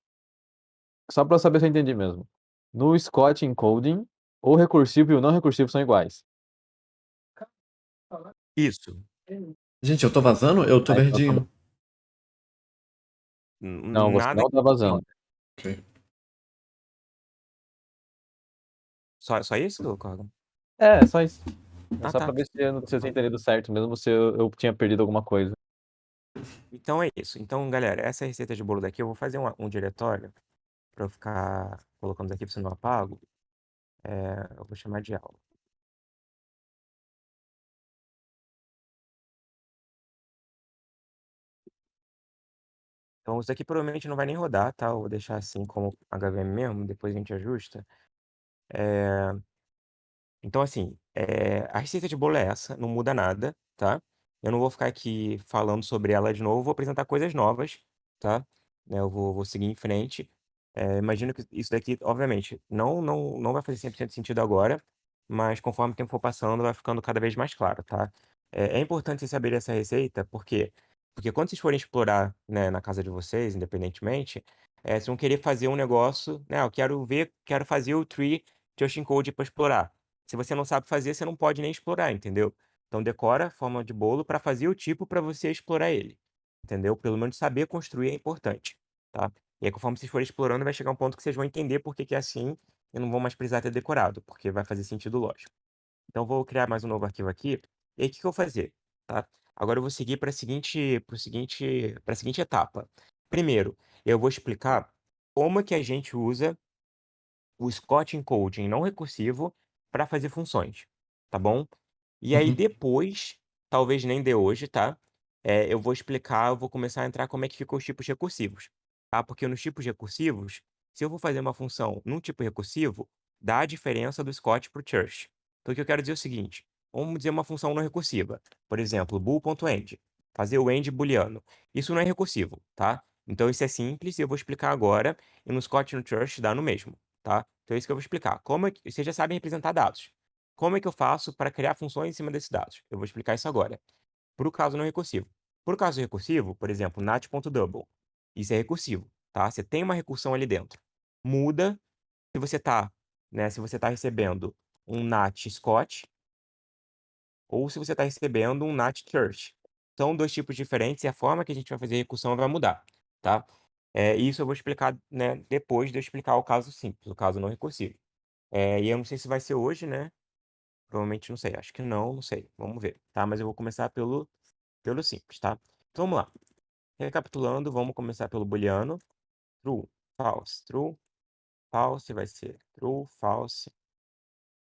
só pra saber se eu entendi mesmo. No Scott encoding, o recursivo e o não recursivo são iguais. Isso. Gente, eu tô vazando? Eu tô Ah, então tá bom. verdinho. Não, você Nada não tá vazando. Ok. só isso, Corgan? É, só isso. É Ah, só pra tá. ver se eu tinha entendido certo mesmo, se eu tinha perdido alguma coisa. Então é isso. Então, galera, essa receita de bolo daqui eu vou fazer um diretório para eu ficar colocando aqui, se eu não apago. Eu vou chamar de aula. Então, isso daqui provavelmente não vai nem rodar, tá? Eu vou deixar assim como HVM mesmo, depois a gente ajusta. Então, assim, a receita de bolo é essa, não muda nada, tá? Eu não vou ficar aqui falando sobre ela de novo, vou apresentar coisas novas, tá? Né, eu vou seguir em frente. Imagino que isso daqui, obviamente, não vai fazer 100% de sentido agora, mas conforme o tempo for passando, vai ficando cada vez mais claro, tá? É importante vocês saberem essa receita, por quê? Porque quando vocês forem explorar, né, na casa de vocês, independentemente, vocês vão querer fazer um negócio, né? Eu quero fazer o tree Just Encode para explorar. Se você não sabe fazer, você não pode nem explorar, entendeu? Então decora a forma de bolo para fazer o tipo para você explorar ele, entendeu? Pelo menos saber construir é importante, tá? E aí, conforme vocês forem explorando, vai chegar um ponto que vocês vão entender por que que é assim e não vão mais precisar ter decorado, porque vai fazer sentido lógico. Então, vou criar mais um novo arquivo aqui. E aí, o que que eu vou fazer, tá? Agora eu vou seguir para a seguinte etapa. Primeiro, eu vou explicar como é que a gente usa o Scott Encoding não recursivo para fazer funções, tá bom? E aí Uhum. depois, talvez nem de hoje, tá? Eu vou explicar, eu vou começar a entrar como é que ficam os tipos recursivos, tá? Porque nos tipos recursivos, se eu vou fazer uma função num tipo recursivo, dá a diferença do Scott para o Church. Então o que eu quero dizer é o seguinte, vamos dizer uma função não recursiva, por exemplo, bool.end, fazer o end booleano. Isso não é recursivo, tá? Então isso é simples e eu vou explicar agora, e no Scott e no Church dá no mesmo, tá? Então é isso que eu vou explicar. Como é que vocês já sabem representar dados? Como é que eu faço para criar funções em cima desses dados? Eu vou explicar isso agora. Para o caso não recursivo. Para o caso recursivo, por exemplo, nat.double. Isso é recursivo, tá? Você tem uma recursão ali dentro. Muda se você está, né, se você tá recebendo um nat Scott ou se você está recebendo um nat Church. São dois tipos diferentes e a forma que a gente vai fazer a recursão vai mudar, tá? Isso eu vou explicar, né, depois de eu explicar o caso simples, o caso não recursivo. E eu não sei se vai ser hoje, né? Provavelmente não sei. Acho que não sei. Vamos ver, tá? Mas eu vou começar pelo simples, tá? Então vamos lá. Recapitulando, vamos começar pelo booleano. True, false, true, false vai ser true, false,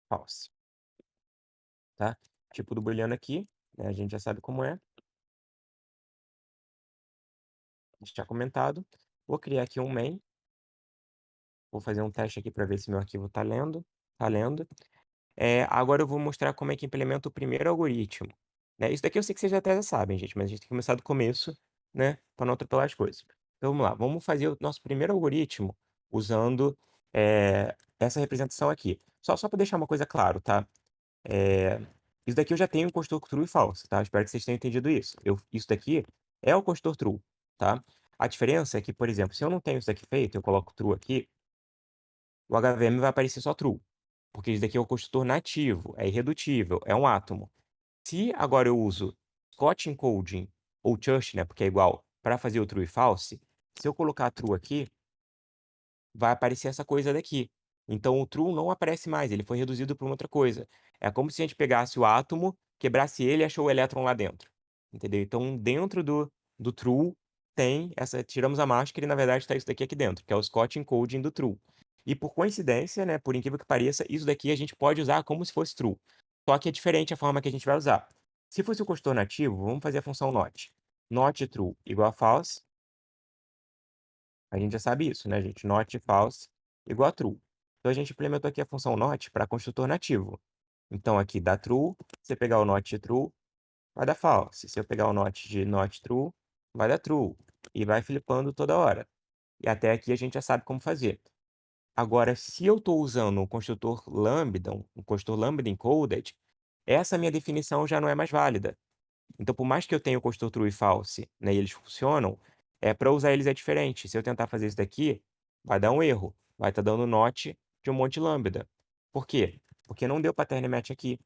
false, tá? Tipo do booleano aqui, né? A gente já sabe como é. A gente já comentado. Vou criar aqui um main. Vou fazer um teste aqui para ver se meu arquivo tá lendo. Tá lendo. Agora eu vou mostrar como é que implementa o primeiro algoritmo, né? Isso daqui eu sei que vocês até já sabem, gente, mas a gente tem que começar do começo, né? Para não atropelar as coisas. Então vamos lá, vamos fazer o nosso primeiro algoritmo usando essa representação aqui. Só para deixar uma coisa claro, tá? Isso daqui eu já tenho um construtor true e false, tá? Espero que vocês tenham entendido isso. Isso daqui é o construtor true, tá? A diferença é que, por exemplo, se eu não tenho isso daqui feito, eu coloco true aqui, o HVM vai aparecer só true. porque isso daqui é o construtor nativo, é irredutível, é um átomo. Se agora eu uso Scott encoding ou Church, né, porque é igual, para fazer o true e false, se eu colocar true aqui, vai aparecer essa coisa daqui. Então o true não aparece mais, ele foi reduzido para uma outra coisa. É como se a gente pegasse o átomo, quebrasse ele e achou o elétron lá dentro. Entendeu? Então dentro do true tem essa, tiramos a máscara e na verdade está isso daqui aqui dentro, que é o Scott encoding do true. E por coincidência, né, por incrível que pareça, isso daqui a gente pode usar como se fosse true. Só que é diferente a forma que a gente vai usar. Se fosse o construtor nativo, vamos fazer a função not. Not true igual a false. A gente já sabe isso, né, gente? Not false igual a true. Então a gente implementou aqui a função not para construtor nativo. Então aqui dá true, se você pegar o not de true, vai dar false. Se eu pegar o not de not true, vai dar true. E vai flipando toda hora. E até aqui a gente já sabe como fazer. Agora, se eu estou usando um construtor lambda, um construtor lambda encoded, essa minha definição já não é mais válida. Então, por mais que eu tenha o construtor true e false, né, e eles funcionam, para usar eles é diferente. Se eu tentar fazer isso daqui, vai dar um erro. Vai estar dando not de um monte de lambda. Por quê? Porque não deu pattern match aqui.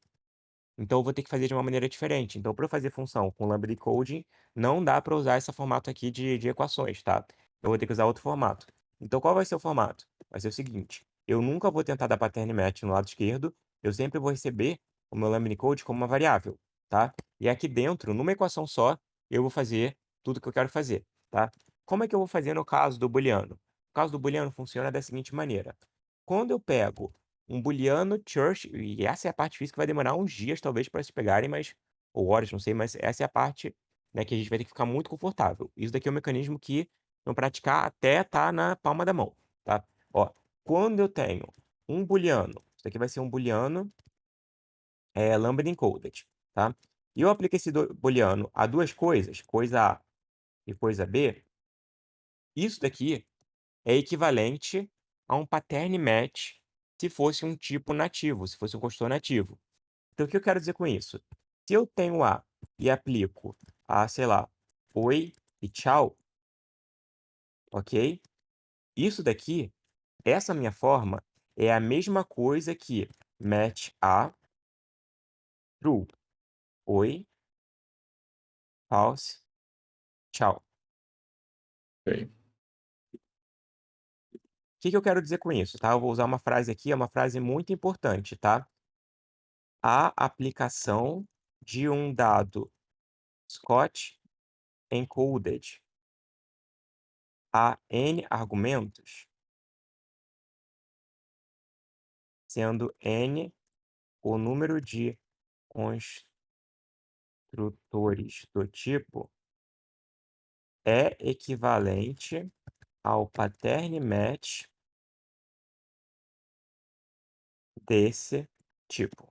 Então, eu vou ter que fazer de uma maneira diferente. Então, para eu fazer função com lambda encoding, não dá para usar esse formato aqui de equações, tá? Eu vou ter que usar outro formato. Então, qual vai ser o formato? Vai ser o seguinte: eu nunca vou tentar dar pattern match no lado esquerdo, eu sempre vou receber o meu lambda encode como uma variável, tá? E aqui dentro, numa equação só, eu vou fazer tudo que eu quero fazer, tá? Como é que eu vou fazer no caso do booleano? O caso do booleano funciona da seguinte maneira: quando eu pego um booleano church, e essa é a parte física que vai demorar uns dias talvez para se pegarem, mas ou horas, não sei, mas essa é a parte, né, que a gente vai ter que ficar muito confortável. Isso daqui é um mecanismo que não praticar até tá na palma da mão, tá? Ó, quando eu tenho um booleano, isso daqui vai ser um booleano lambda encoded, tá? E eu aplico esse booleano a duas coisas, coisa A e coisa B, isso daqui é equivalente a um pattern match se fosse um tipo nativo, se fosse um construtor nativo. Então, o que eu quero dizer com isso? Se eu tenho A e aplico a, sei lá, oi e tchau, ok? Isso daqui, essa minha forma, é a mesma coisa que match A, true, oi, false, tchau. Ok. O que que eu quero dizer com isso, tá? Eu vou usar uma frase aqui, é uma frase muito importante, tá? A aplicação de um dado Scott encoded a n argumentos, sendo n o número de construtores do tipo, é equivalente ao pattern match desse tipo.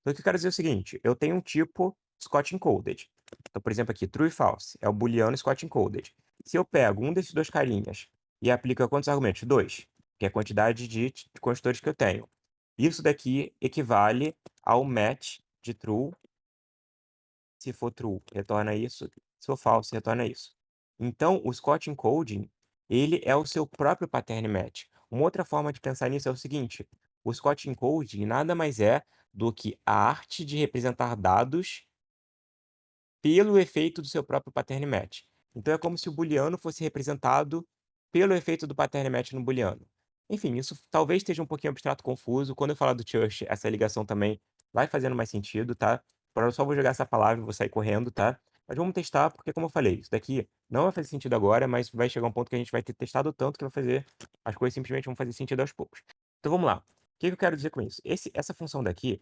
Então, o que eu quero dizer é o seguinte: eu tenho um tipo Scott encoded. Então, por exemplo, aqui, true e false, é o booleano Scott encoded. Se eu pego um desses dois carinhas e aplico a quantos argumentos? Dois, que é a quantidade de construtores que eu tenho. Isso daqui equivale ao match de true. Se for true, retorna isso. Se for false, retorna isso. Então, o Scott encoding, ele é o seu próprio pattern match. Uma outra forma de pensar nisso é o seguinte: o Scott encoding nada mais é do que a arte de representar dados pelo efeito do seu próprio pattern match. Então é como se o booleano fosse representado pelo efeito do pattern match no booleano. Enfim, isso talvez esteja um pouquinho abstrato, confuso. Quando eu falar do Church, essa ligação também vai fazendo mais sentido, tá? Agora eu só vou jogar essa palavra e vou sair correndo, tá? Mas vamos testar, porque como eu falei, isso daqui não vai fazer sentido agora, mas vai chegar um ponto que a gente vai ter testado tanto que vai fazer, as coisas simplesmente vão fazer sentido aos poucos. Então vamos lá. O que que eu quero dizer com isso? Essa função daqui,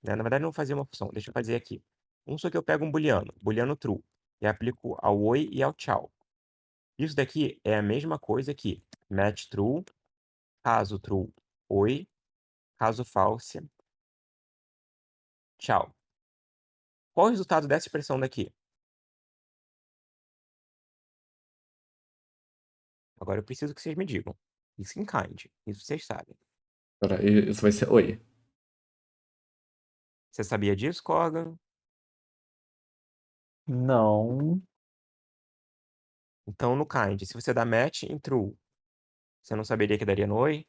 né, na verdade não vou fazer uma função, deixa eu fazer aqui. Só que eu pego um booleano true, e aplico ao oi e ao tchau. Isso daqui é a mesma coisa que match true, caso true, oi, caso false, tchau. Qual o resultado dessa expressão daqui? Agora eu preciso que vocês me digam. Isso em kind, isso vocês sabem. Agora, isso vai ser oi. Você sabia disso, Corgan? Não. Então, no kind, se você dá match em true, você não saberia que daria no oi?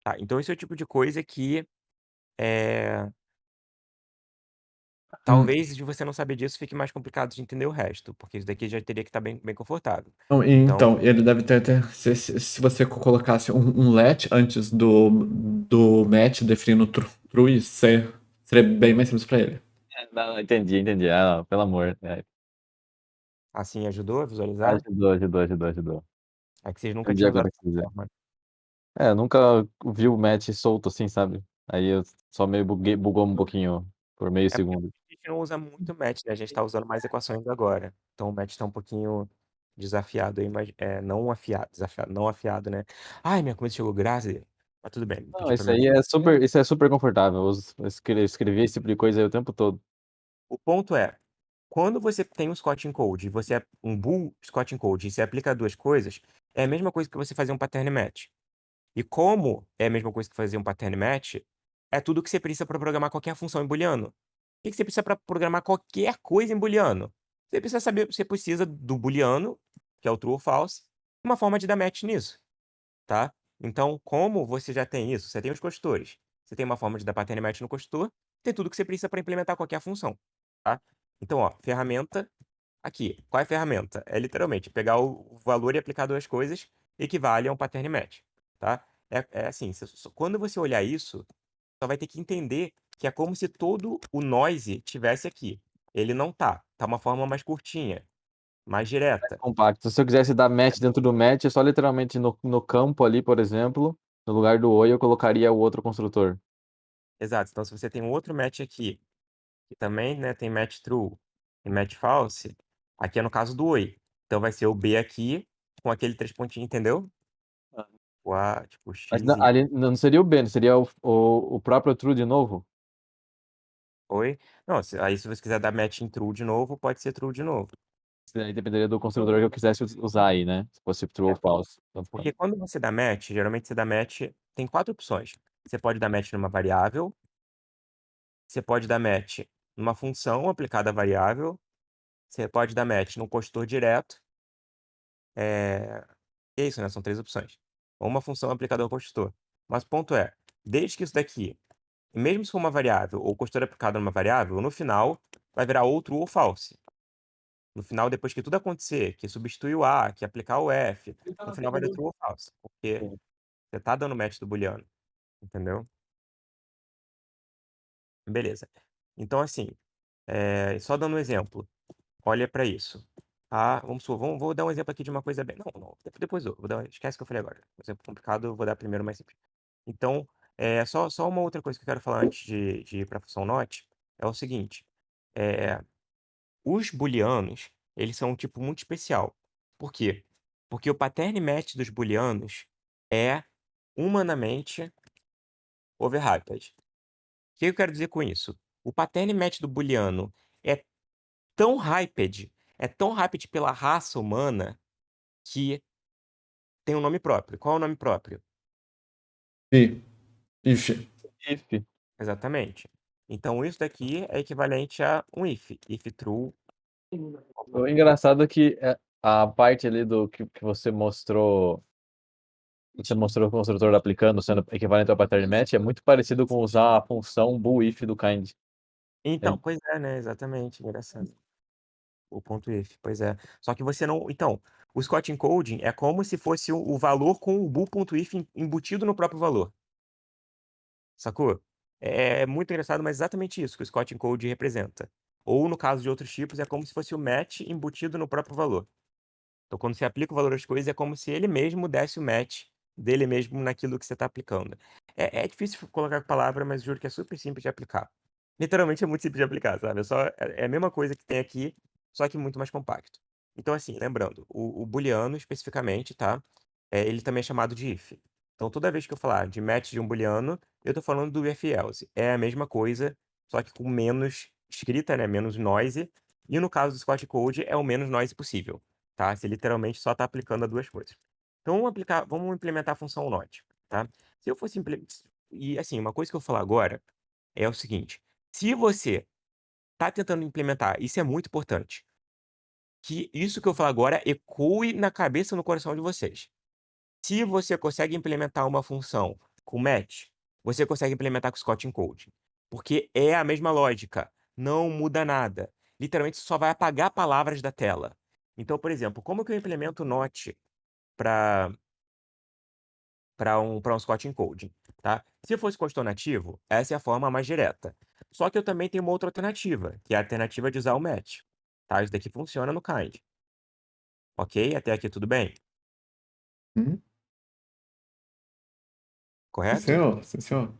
Tá, então esse é o tipo de coisa que, eh, Hum. talvez de você não saber disso fique mais complicado de entender o resto, porque isso daqui já teria que estar bem confortável. Não, Então então, ele deve ter até. Se você colocasse um let antes do match definindo true, isso seria bem mais simples pra ele. Não, entendi. Ah, não, pelo amor. assim ajudou a visualizar? Ajudou. É que vocês nunca Entendi tinham usado agora o que essa quis dizer. forma. Eu nunca vi o match solto assim, sabe? Aí eu só meio bugou um pouquinho por meio É porque segundo. a gente não usa muito match, né, a gente tá usando mais equações agora. Então o match tá um pouquinho desafiado aí, mas não afiado, desafiado, não afiado, né. Ai, minha comida chegou, graças mas tudo bem, Não, pedi pra minha filha. isso é super confortável. Eu escrevi esse tipo de coisa aí o tempo todo. O ponto é, quando você tem um Scott encode e você um bool Scott encode e você aplica 2 coisas, é a mesma coisa que você fazer um pattern match. E como é a mesma coisa que fazer um pattern match, é tudo que você precisa para programar qualquer função em booleano. O que que você precisa para programar qualquer coisa em booleano? Você precisa do booleano, que é o true ou false, uma forma de dar match nisso, tá? Então, como você já tem isso, você tem os construtores, você tem uma forma de dar pattern match no construtor, tem tudo que você precisa para implementar qualquer função, tá? Então, ó, ferramenta aqui. Qual é a ferramenta? É literalmente pegar o valor e aplicar 2 coisas equivale a um pattern match, tá? É assim, quando você olhar isso, só vai ter que entender que é como se todo o noise tivesse aqui. Ele não tá, tá uma forma mais curtinha, mais direta. Compacto. Se eu quisesse dar match dentro do match, é só literalmente no campo ali, por exemplo, no lugar do oi, eu colocaria o outro construtor. Exato, então se você tem um outro match aqui, que também, né, tem match true e match false, aqui é no caso do oi. Então vai ser o B aqui com aquele 3 pontinhos, entendeu? O A, tipo, Mas X e ali não seria o B, não seria o próprio true de novo? oi. Não, aí se você quiser dar match em true de novo, pode ser true de novo. Aí dependeria do construtor que eu quisesse usar aí, né? Se fosse true ou false. Tanto Porque faz. quando você dá match, geralmente você dá match, tem 4 opções. Você pode dar match numa variável, você pode dar match numa função aplicada à variável, você pode dar match num construtor direto. É isso, né? São 3 opções. Ou uma função aplicada ao construtor. Mas o ponto é, desde que isso daqui, mesmo se for uma variável ou construtor aplicado numa variável, no final vai virar ou true ou false. No final, depois que tudo acontecer, que substituir o A, que aplicar o F, no final vai dar true ou false, porque você tá dando match do booleano, entendeu? Beleza. Então, assim, só dando um exemplo, olha para isso. Vamos supor, vou dar um exemplo aqui de uma coisa bem. Não, depois eu vou dar. Esquece o que eu falei agora. Um exemplo complicado, eu vou dar primeiro o mais simples. Então, só uma outra coisa que eu quero falar antes de ir para a função not é o seguinte: é, os booleanos, eles são um tipo muito especial. Por quê? Porque o pattern match dos booleanos é humanamente overhyped. O que eu quero dizer com isso? O pattern match do booleano é tão hyped, é tão hyped pela raça humana que tem um nome próprio. Qual é o nome próprio? If. If. Exatamente. Então isso daqui é equivalente a um if. If true. O engraçado é que a parte ali do que você mostrou o construtor aplicando, sendo equivalente ao pattern match, é muito parecido com usar a função booif do kind. Então, pois é, né? Exatamente. Engraçado. O ponto if, pois é. Só que você não. Então, o Scott encoding é como se fosse o valor com o bool.if embutido no próprio valor. Sacou? É muito engraçado, mas exatamente isso que o Scott encode representa. Ou no caso de outros tipos, é como se fosse o match embutido no próprio valor. Então, quando você aplica o valor às coisas, é como se ele mesmo desse o match dele mesmo naquilo que você está aplicando. É difícil colocar com palavra, mas juro que é super simples de aplicar. Literalmente é muito simples de aplicar, sabe? É a mesma coisa que tem aqui, só que muito mais compacto. Então, assim, lembrando, o booleano especificamente, tá? Ele também é chamado de if. Então, toda vez que eu falar de match de um booleano, eu estou falando do if-else. É a mesma coisa, só que com menos escrita, né? Menos noise. E no caso do Scott Code, é o menos noise possível, tá? Você literalmente só está aplicando a 2 coisas. Então, vamos implementar a função not, tá? Se eu fosse e assim, uma coisa que eu vou falar agora é o seguinte: se você está tentando implementar, isso é muito importante, que isso que eu falar agora ecoe na cabeça e no coração de vocês. Se você consegue implementar uma função com match, você consegue implementar com Scott encoding. Porque é a mesma lógica, não muda nada. Literalmente, você só vai apagar palavras da tela. Então, por exemplo, como que eu implemento not para um Scott encoding, tá? Se fosse compositor nativo, essa é a forma mais direta. Só que eu também tenho uma outra alternativa, que é a alternativa de usar o match, tá? Isso daqui funciona no kind. Ok? Até aqui tudo bem? Sim, Correto? senhor. Sim, senhor.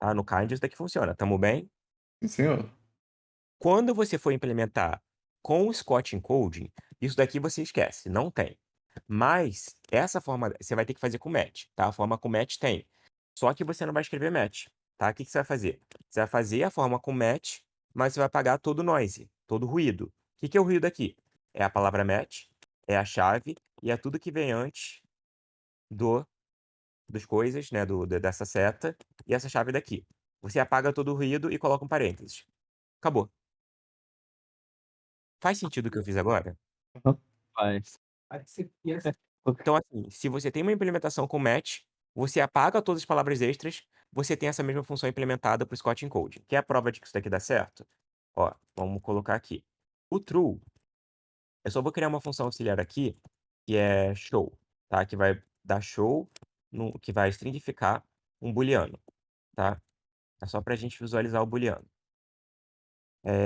Tá? No kind isso daqui funciona. Tamo bem? Sim, senhor. Quando você for implementar com o Scott encoding, isso daqui você esquece, não tem. Mas essa forma você vai ter que fazer com match, tá? A forma com match tem. Só que você não vai escrever match, tá? O que que você vai fazer? Você vai fazer a forma com match, mas você vai apagar todo o noise, todo o ruído. O que que é o ruído aqui? É a palavra match, é a chave e é tudo que vem antes do dos coisas, né, dessa seta e essa chave daqui. Você apaga todo o ruído e coloca um parênteses. Acabou. Faz sentido o que eu fiz agora? Faz. Então, assim, se você tem uma implementação com match, você apaga todas as palavras extras, você tem essa mesma função implementada para o Scott encoding. Quer a prova de que isso daqui dá certo? Ó, vamos colocar aqui. O true, eu só vou criar uma função auxiliar aqui, que é show, tá? Que vai dar show, que vai stringificar um booleano, tá? É só para a gente visualizar o booleano.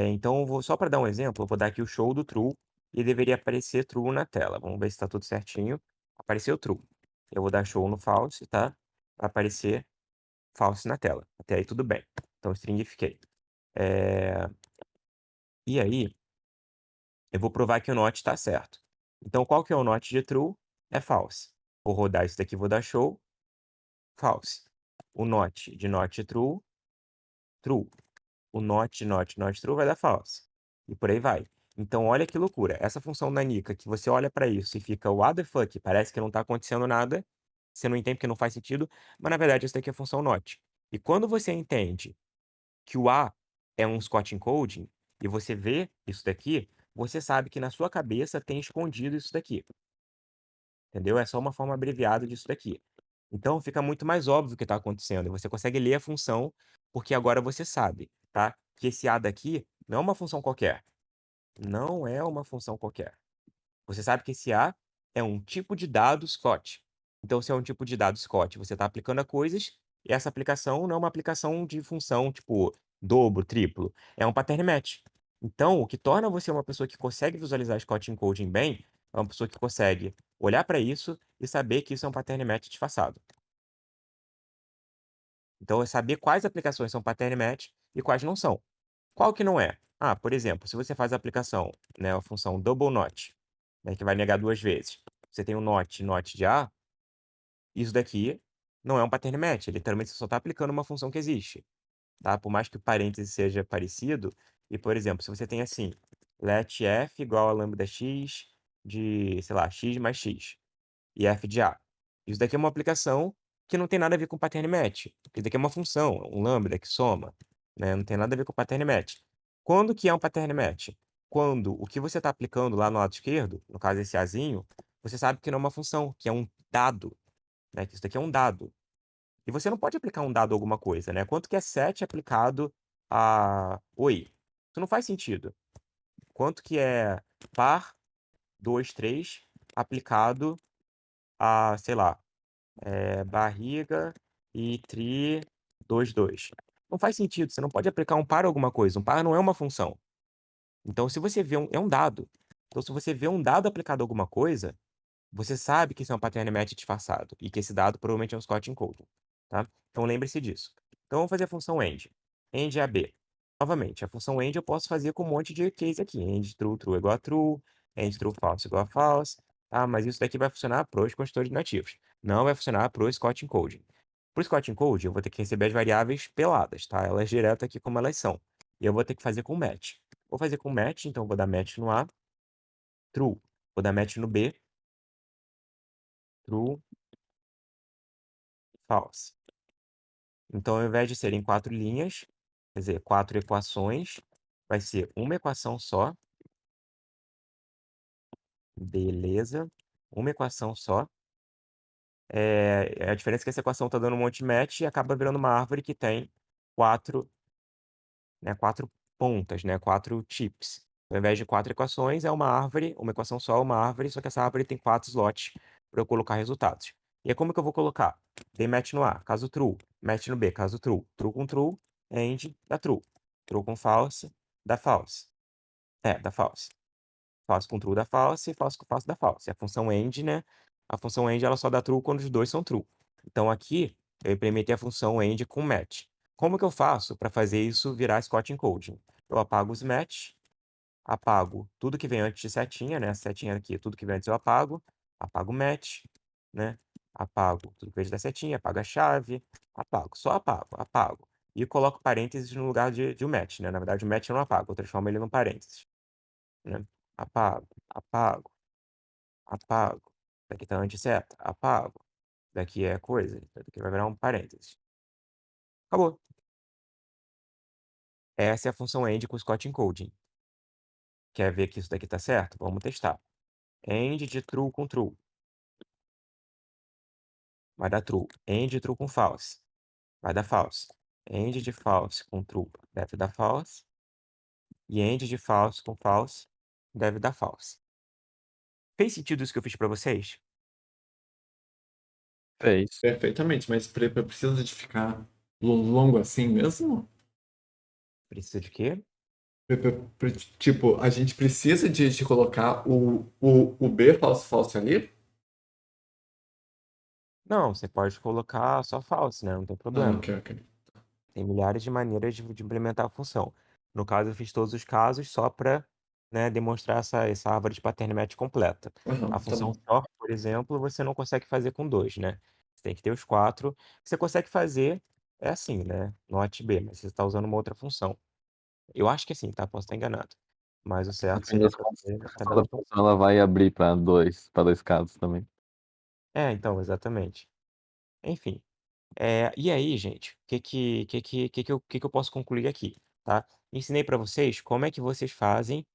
Então, só para dar um exemplo, eu vou dar aqui o show do true e deveria aparecer true na tela. Vamos ver se está tudo certinho. Apareceu true. Eu vou dar show no false, tá? Vai aparecer false na tela. Até aí tudo bem. Então, stringifiquei. É, E aí, eu vou provar que o not está certo. Então, qual que é o not de true? É false. Vou rodar isso daqui, vou dar show, false. O not de not true, true. O not true vai dar false. E por aí vai. Então, olha que loucura. Essa função da Nika, que você olha para isso e fica, what the fuck, parece que não está acontecendo nada, você não entende porque não faz sentido, mas na verdade isso daqui é a função not. E quando você entende que o A é um Scott encoding, e você vê isso daqui, você sabe que na sua cabeça tem escondido isso daqui. Entendeu? É só uma forma abreviada disso daqui. Então fica muito mais óbvio o que está acontecendo. E você consegue ler a função, porque agora você sabe, tá? Que esse A daqui não é uma função qualquer. Não é uma função qualquer. Você sabe que esse A é um tipo de dado Scott. Então, se é um tipo de dado Scott, você está aplicando a coisas, e essa aplicação não é uma aplicação de função tipo dobro, triplo. É um pattern match. Então, o que torna você uma pessoa que consegue visualizar Scott encoding bem, é uma pessoa que consegue olhar para isso e saber que isso é um pattern match disfarçado. Então, é saber quais aplicações são pattern match e quais não são. Qual que não é? Ah, por exemplo, se você faz a aplicação, né, a função double not, né, que vai negar duas vezes. Você tem um not de A, isso daqui não é um pattern match. Literalmente, você só está aplicando uma função que existe, tá? Por mais que o parêntese seja parecido. E, por exemplo, se você tem assim, let f igual a lambda x de, sei lá, x mais x e f de A. Isso daqui é uma aplicação que não tem nada a ver com pattern match. Isso daqui é uma função, um lambda que soma, né? Não tem nada a ver com pattern match. Quando que é um pattern match? Quando o que você está aplicando lá no lado esquerdo, no caso esse azinho, você sabe que não é uma função, que é um dado, né? Que isso daqui é um dado. E você não pode aplicar um dado a alguma coisa, né? Quanto que é 7 aplicado a oi? Isso não faz sentido. Quanto que é par 2, 3 aplicado a, sei lá, barriga e tri 2, 2. Não faz sentido, você não pode aplicar um par a alguma coisa. Um par não é uma função. Então, se você vê é um dado. Então, se você vê um dado aplicado a alguma coisa, você sabe que isso é um pattern match disfarçado e que esse dado provavelmente é um Scott encoding, tá? Então, lembre-se disso. Então, vamos fazer a função end. End é AB. Novamente, a função end eu posso fazer com um monte de case aqui. End true, true igual a true. End true, false igual a false. Tá? Mas isso daqui vai funcionar para os construtores nativos. Não vai funcionar para o Scott encoding. Para o Scott encoding, eu vou ter que receber as variáveis peladas, tá? Elas direto aqui como elas são. E eu vou ter que fazer com match. Vou fazer com match, então vou dar match no A, true. Vou dar match no B, true, false. Então, ao invés de serem 4 linhas, quer dizer, 4 equações, vai ser uma equação só. Beleza. Uma equação só. A diferença é que essa equação está dando um monte de match e acaba virando uma árvore que tem 4, né, 4 pontas, né, 4 chips. Ao invés de 4 equações, é uma árvore, uma equação só, uma árvore, só que essa árvore tem 4 slots para eu colocar resultados. E aí, como que eu vou colocar? Dei match no A, caso true. Match no B, caso true. True com true, end, dá true. True com false, dá false. Dá false. False com true dá false, false com false dá false. A função end, né? A função end, ela só dá true quando os dois são true. Então, aqui, eu implementei a função end com match. Como que eu faço para fazer isso virar Scott encoding? Eu apago os match, apago tudo que vem antes de setinha, né? A setinha aqui, tudo que vem antes eu apago o match, né? Apago tudo que vem antes da setinha, apago a chave, apago, só apago. E coloco parênteses no lugar de um match, né? Na verdade, o match eu não apago, eu transformo ele num parênteses, né? Apago, apago, apago. Daqui tá antisseta, apago. Daqui é coisa, daqui vai virar um parênteses. Acabou. Essa é a função end com Scott encoding. Quer ver que isso daqui tá certo? Vamos testar. End de true com true. Vai dar true. End de true com false. Vai dar false. End de false com true deve dar false. E end de false com false deve dar false. Fez sentido isso que eu fiz para vocês? Fez. Perfeitamente, mas precisa de ficar longo assim mesmo? Precisa de quê? Tipo, a gente precisa de colocar o B falso ali? Não, você pode colocar só false, né? Não tem Ah, problema. ok. Tem milhares de maneiras de implementar a função. No caso, eu fiz todos os casos só para, né, demonstrar essa árvore de pattern match completa. Aham, A tá função bom. sort, por exemplo, você não consegue fazer com 2, né? Você tem que ter os 4. O que você consegue fazer é assim, né? Not B, mas você está usando uma outra função. Eu acho que é assim, tá? Posso estar enganado. Mas o No certo fim seria das contas, fazer essa cada toda função ela vai abrir para dois casos também. então, exatamente. Enfim. E aí, gente, o que que eu posso concluir aqui, tá? Ensinei para vocês como é que vocês fazem.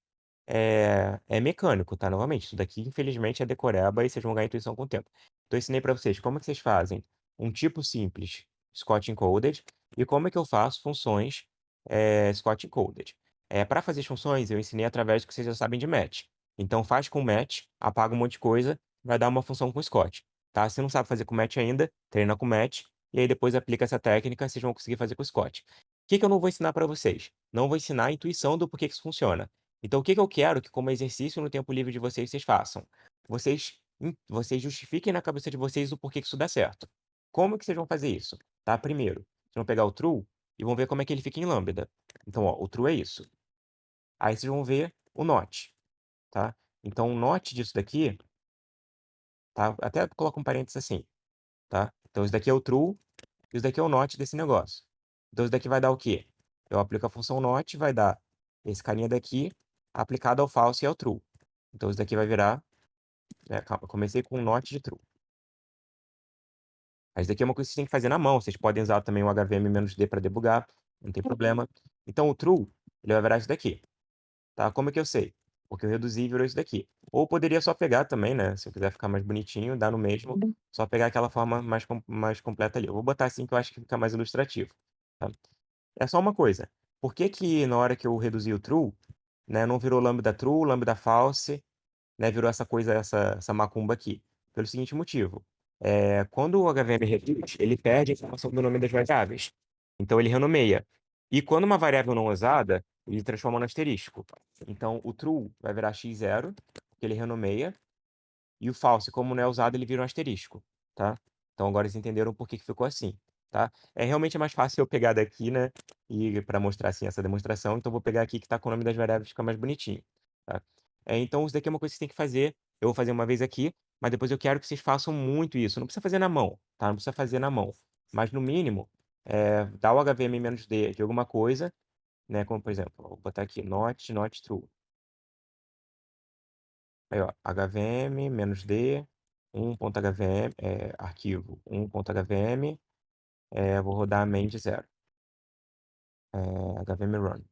É mecânico, tá? Novamente, isso daqui, infelizmente, é decoreba e vocês vão ganhar intuição com o tempo. Então, eu ensinei para vocês como é que vocês fazem um tipo simples Scott encoded e como é que eu faço funções Scott encoded. Para fazer as funções, eu ensinei através do que vocês já sabem de match. Então, faz com match, apaga um monte de coisa, vai dar uma função com Scott, tá? Se não sabe fazer com match ainda, treina com match e aí depois aplica essa técnica, vocês vão conseguir fazer com Scott. O que que eu não vou ensinar para vocês? Não vou ensinar a intuição do porquê que isso funciona. Então, o que que eu quero que, como exercício no tempo livre de vocês, vocês façam? Vocês justifiquem na cabeça de vocês o porquê que isso dá certo. Como que vocês vão fazer isso? Tá? Primeiro, vocês vão pegar o true e vão ver como é que ele fica em lambda. Então, ó, o true é isso. Aí vocês vão ver o not, tá? Então, o not disso daqui, tá? Até coloca um parênteses assim, tá? Então, isso daqui é o true e isso daqui é o not desse negócio. Então, isso daqui vai dar o quê? Eu aplico a função not, vai dar esse carinha daqui aplicado ao false e ao true. Então, isso daqui vai virar, né? Calma, eu comecei com um not de true. Mas isso daqui é uma coisa que vocês têm que fazer na mão. Vocês podem usar também o HVM-D para debugar, não tem problema. Então, o true, ele vai virar isso daqui, tá? Como é que eu sei? Porque eu reduzi e virou isso daqui. Ou poderia só pegar também, né? Se eu quiser ficar mais bonitinho, dá no mesmo. Só pegar aquela forma mais completa ali. Eu vou botar assim que eu acho que fica mais ilustrativo, tá? É só uma coisa. Por que que na hora que eu reduzi o true, né, não virou lambda true, lambda false, né, virou essa coisa, essa macumba aqui? Pelo seguinte motivo. Quando o HVM reduz, ele perde a informação do nome das variáveis. Então, ele renomeia. E quando uma variável não usada, ele transforma no asterisco. Então, o true vai virar x0, que ele renomeia, e o false, como não é usado, ele vira um asterisco, tá? Então, agora vocês entenderam por que que ficou assim, tá? Realmente é mais fácil eu pegar daqui, né, e para mostrar assim essa demonstração, então vou pegar aqui que está com o nome das variáveis, fica mais bonitinho, tá? Então, isso daqui é uma coisa que vocês têm que fazer. Eu vou fazer uma vez aqui, mas depois eu quero que vocês façam muito isso. Não precisa fazer na mão, tá? Não precisa fazer na mão. Mas, no mínimo, dá o HVM-D de alguma coisa, né? Como, por exemplo, vou botar aqui not true. Aí, ó, hvm-d, 1.hvm, arquivo 1.hvm, vou rodar main de 0, hvm run.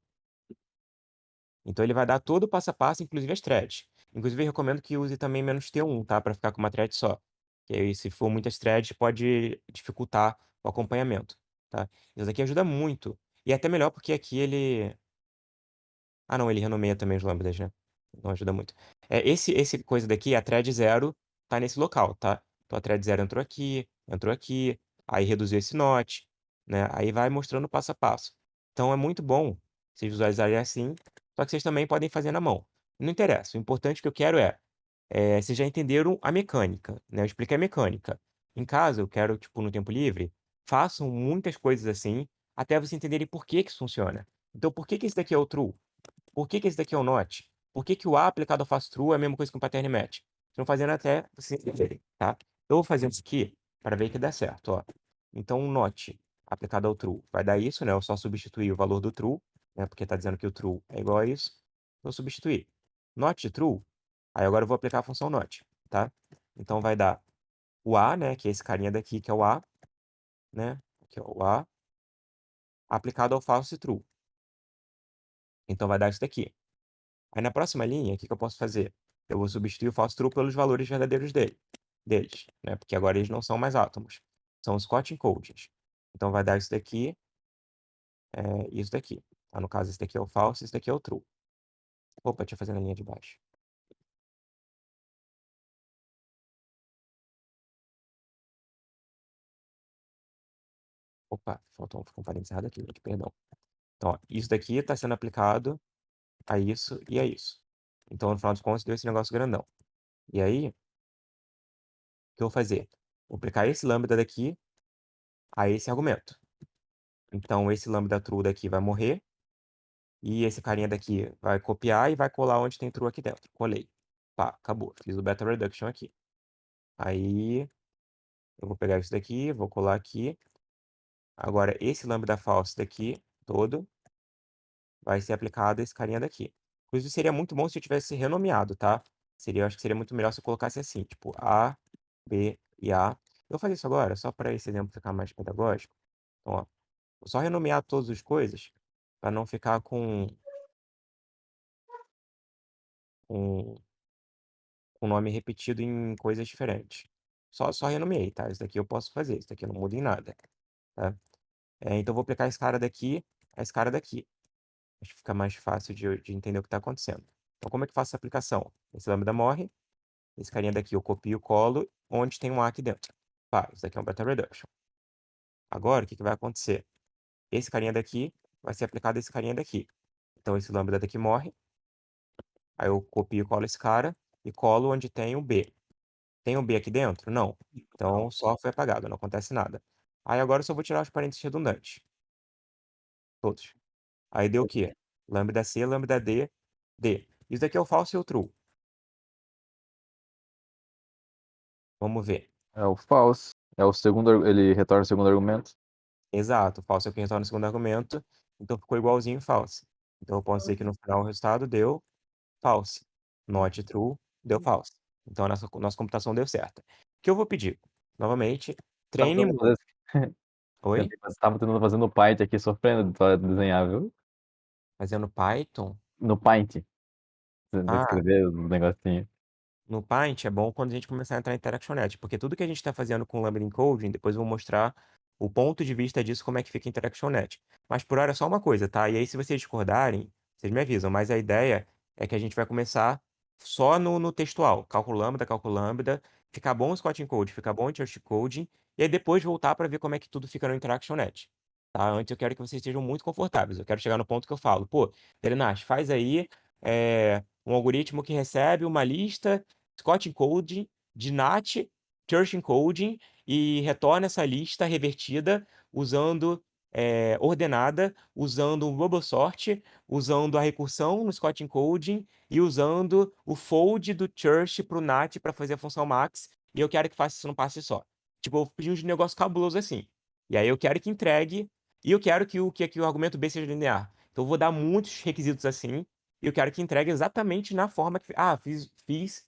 Então ele vai dar todo o passo a passo, inclusive as threads. Inclusive eu recomendo que use também -T1, tá? Para ficar com uma thread só. que aí se for muitas threads pode dificultar o acompanhamento, tá. Isso daqui ajuda muito, e é até melhor porque aqui ele não, ele renomeia também os lambdas, né, então ajuda muito. Esse coisa daqui, a thread 0 tá nesse local, tá. Então a thread 0 entrou aqui, aí reduziu esse notch, né, aí vai mostrando passo a passo. Então é muito bom vocês visualizarem assim, só que vocês também podem fazer na mão. Não interessa, o importante que eu quero vocês já entenderam a mecânica, né, eu expliquei a mecânica. Em casa eu quero, tipo, no tempo livre, façam muitas coisas assim, até vocês entenderem por que que isso funciona. Então por que que esse daqui é o true? Por que que esse daqui é o not? Por que que o A aplicado ao false true é a mesma coisa que um pattern match? Estão fazendo até vocês entenderem, tá? Eu vou fazer isso aqui para ver que dá certo, ó. Então, um not aplicado ao true vai dar isso, né? Eu só substituir o valor do true, né? Porque está dizendo que o true é igual a isso. Vou substituir. Not true. Aí agora eu vou aplicar a função not, tá? Então vai dar o A, né? Que é esse carinha daqui, que é o A, né? Que é o A, aplicado ao false true. Então vai dar isso daqui. Aí na próxima linha, o que que eu posso fazer? Eu vou substituir o false true pelos valores verdadeiros deles, né? Porque agora eles não são mais átomos, são os Scott encodings. Então vai dar isso daqui, e isso daqui. Tá? No caso, esse daqui é o false, esse daqui é o true. Opa, deixa eu fazer na linha de baixo. Opa, faltou um parênteses errado aqui, gente, perdão. Então, ó, isso daqui está sendo aplicado a isso e a isso. Então, no final dos contos, deu esse negócio grandão. E aí, o que eu vou fazer? Vou aplicar esse lambda daqui a esse argumento. Então, esse lambda true daqui vai morrer. E esse carinha daqui vai copiar e vai colar onde tem true aqui dentro. Colei. Pá, acabou. Fiz o beta reduction aqui. Aí, eu vou pegar isso daqui, vou colar aqui. Agora, esse lambda false daqui, todo, vai ser aplicado a esse carinha daqui. Inclusive, seria muito bom se eu tivesse renomeado, tá? Eu acho que seria muito melhor se eu colocasse assim, tipo, A, B e A. Eu vou fazer isso agora, só para esse exemplo ficar mais pedagógico. Então, ó, vou só renomear todas as coisas, para não ficar com nome repetido em coisas diferentes. Só renomeei, tá? Isso daqui eu posso fazer, isso daqui eu não muda em nada, tá? Então, eu vou aplicar esse cara daqui a esse cara daqui. Acho que fica mais fácil de entender o que está acontecendo. Então, como é que eu faço essa aplicação? Esse lambda morre, esse carinha daqui eu copio e colo, onde tem um A aqui dentro. Pá, isso daqui é um beta reduction. Agora, o que que vai acontecer? Esse carinha daqui vai ser aplicado a esse carinha daqui. Então, esse lambda daqui morre, aí eu copio e colo esse cara, e colo onde tem o B. Tem um B aqui dentro? Não. Então, só foi apagado, não acontece nada. Aí agora eu só vou tirar os parênteses redundantes. Todos. Aí deu o quê? Lambda C, lambda D, D. Isso daqui é o false e o true. Vamos ver. É o false. É o segundo, ele retorna o segundo argumento. Exato, false é o que retorna o segundo argumento, então ficou igualzinho false. Então eu posso dizer que no final o resultado deu false. Not true, deu false. Então a nossa computação deu certo. O que eu vou pedir? Novamente, Tava treine tentando fazer, Oi? tava tentando fazer no Paint aqui, sofrendo pra desenhar, viu? Fazendo Python? No Paint. Ah, Escrever o negocinho. no Paint é bom quando a gente começar a entrar em InteractionNet, porque tudo que a gente está fazendo com Lambda Encoding, depois eu vou mostrar o ponto de vista disso, como é que fica em InteractionNet. Mas por hora é só uma coisa, tá? E aí, se vocês discordarem, vocês me avisam. Mas a ideia é que a gente vai começar só no textual. Cálculo lambda, ficar bom o Scott Encode, ficar bom o Church Coding, e aí depois voltar para ver como é que tudo fica no InteractionNet. Tá? Antes eu quero que vocês estejam muito confortáveis. Eu quero chegar no ponto que eu falo, pô, Terenas, faz aí um algoritmo que recebe uma lista Scott encoding, DNAT, Church encoding e retorna essa lista revertida usando ordenada, usando um RoboSort, usando a recursão no Scott encoding e usando o fold do Church para o NAT para fazer a função max. E eu quero que faça isso num passe só. Tipo, eu pedi um negócio cabuloso assim. E aí eu quero que entregue e eu quero que o argumento B seja linear. Então eu vou dar muitos requisitos assim e eu quero que entregue exatamente na forma que fiz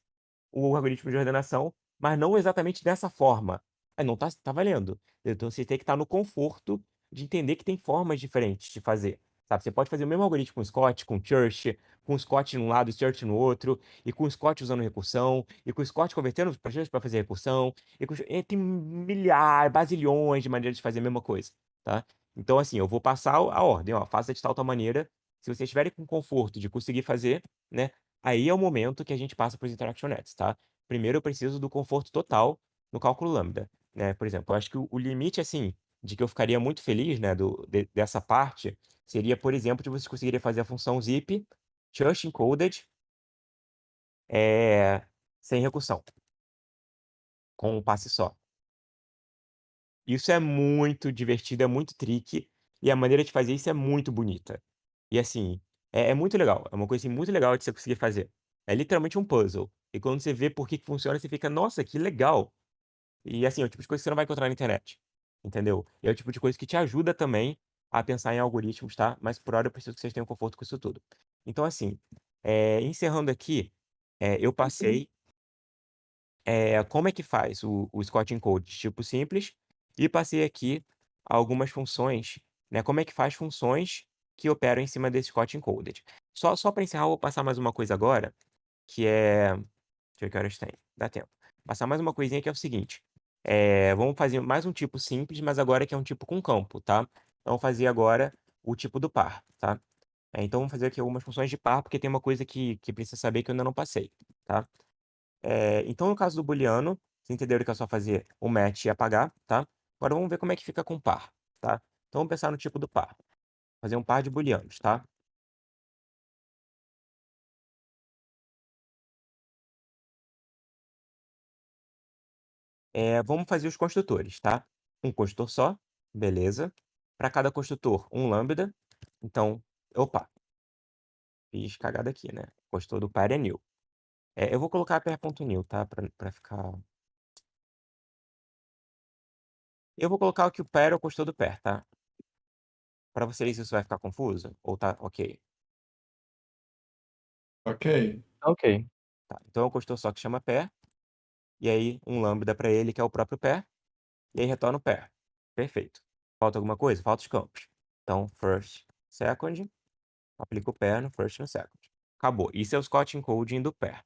o algoritmo de ordenação, mas não exatamente dessa forma. Aí não tá valendo. Então você tem que estar no conforto de entender que tem formas diferentes de fazer. sabe? Você pode fazer o mesmo algoritmo com Scott, com Church, com Scott num lado e Church no outro, e com Scott usando recursão, e com Scott convertendo para Church para fazer recursão, e tem milhares, bazilhões de maneiras de fazer a mesma coisa, tá? Então, assim, eu vou passar a ordem, ó, faça de tal maneira. Se vocês estiverem com conforto de conseguir fazer, né? Aí é o momento que a gente passa para os Interaction Nets, tá? Primeiro eu preciso do conforto total no cálculo lambda, né? Por exemplo, eu acho que o limite, assim, de que eu ficaria muito feliz, né, dessa parte, seria, por exemplo, de vocês conseguirem fazer a função zip, just encoded, sem recursão, com um passe só. Isso é muito divertido, é muito tricky, e a maneira de fazer isso é muito bonita. E assim, é muito legal, é uma coisa assim, muito legal de você conseguir fazer. É literalmente um puzzle. E quando você vê por que funciona, você fica, nossa, que legal. E assim, é o tipo de coisa que você não vai encontrar na internet. Entendeu? E é o tipo de coisa que te ajuda também a pensar em algoritmos, tá? Mas por hora eu preciso que vocês tenham conforto com isso tudo. Então, assim, encerrando aqui, eu passei como é que faz o Scott Encode de tipo simples e passei aqui algumas funções, né? Como é que faz funções que operam em cima desse Scott Encoded. Só para encerrar, eu vou passar mais uma coisa agora, que é. Deixa eu ver que horas tem. Dá tempo. Passar mais uma coisinha que é o seguinte. Vamos fazer mais um tipo simples, mas agora que é um tipo com campo, tá? Então, vamos fazer agora o tipo do par, tá? Então, vamos fazer aqui algumas funções de par, porque tem uma coisa que precisa saber que eu ainda não passei, tá? Então, no caso do booleano, vocês entenderam que é só fazer o match e apagar, tá? Agora vamos ver como é que fica com par, tá? Então, vamos pensar no tipo do par. Fazer um par de booleanos, tá? Vamos fazer os construtores, tá? Um construtor só, beleza. Para cada construtor, um lambda. Então, opa, fiz cagada aqui, né? Construtor do par é new. Eu vou colocar pair.new, tá? Para ficar... Eu vou colocar que o pair é o construtor do pair, tá? Para vocês isso vai ficar confuso? Ou tá ok? Ok. Ok. Tá, então é um construtor só que chama pair. E aí um lambda para ele, que é o próprio pair. E aí retorna o pair. Perfeito. Falta alguma coisa? Falta os campos. Então, first, second. Aplica o pair no first e no second. Acabou. Isso é o Scott encoding do pair.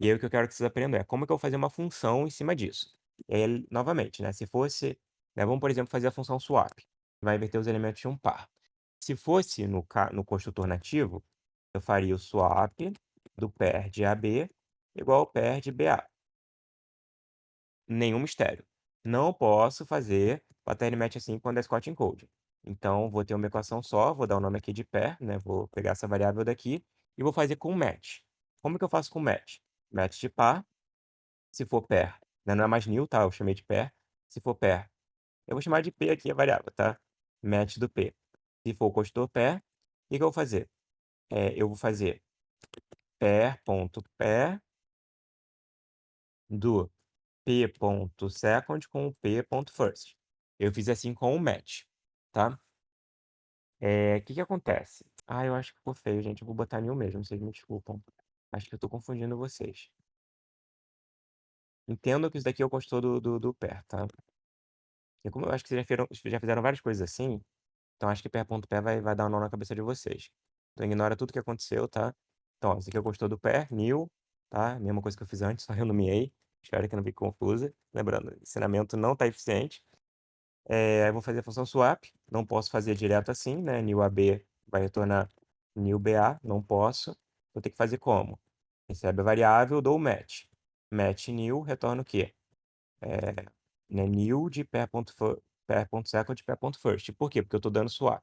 E aí o que eu quero que vocês aprendam é como que eu vou fazer uma função em cima disso. E aí, novamente, né? Se fosse... né, vamos, por exemplo, fazer a função swap. Vai inverter os elementos de um par. Se fosse no construtor nativo, eu faria o swap do pair de AB igual ao pair de BA. Nenhum mistério. Não posso fazer pattern match assim quando é Scott encode. Então, vou ter uma equação só, vou dar o nome aqui de pair, né? Vou pegar essa variável daqui e vou fazer com match. Como que eu faço com match? Match de par. Se for pair, né? Não é mais new, tá? Eu chamei de pair. Se for pair, eu vou chamar de P aqui a variável, tá? Match do P. Se for o construtor pair, o que que eu vou fazer? Eu vou fazer pair.pair do p.second com o p.first. Eu fiz assim com o match, tá? O que que acontece? Eu acho que ficou feio, gente. Eu vou botar new mesmo, vocês me desculpam. Acho que eu tô confundindo vocês. Entendo que isso daqui é o construtor do pair, tá? E como eu acho que vocês já fizeram várias coisas assim, então acho que pair.pair vai dar um nó na cabeça de vocês. Então ignora tudo que aconteceu, tá? Então, ó, esse aqui é o construtor do pair, new, tá? Mesma coisa que eu fiz antes, só renomeei. Espero que não fique confusa. Lembrando, ensinamento não tá eficiente. Eu vou fazer a função swap, não posso fazer direto assim, né? New AB vai retornar new BA, não posso. Vou ter que fazer como? Recebe a variável, dou o match. Match new retorna o quê? Né, new de pair.second de pair.first. Por quê? Porque eu estou dando swap.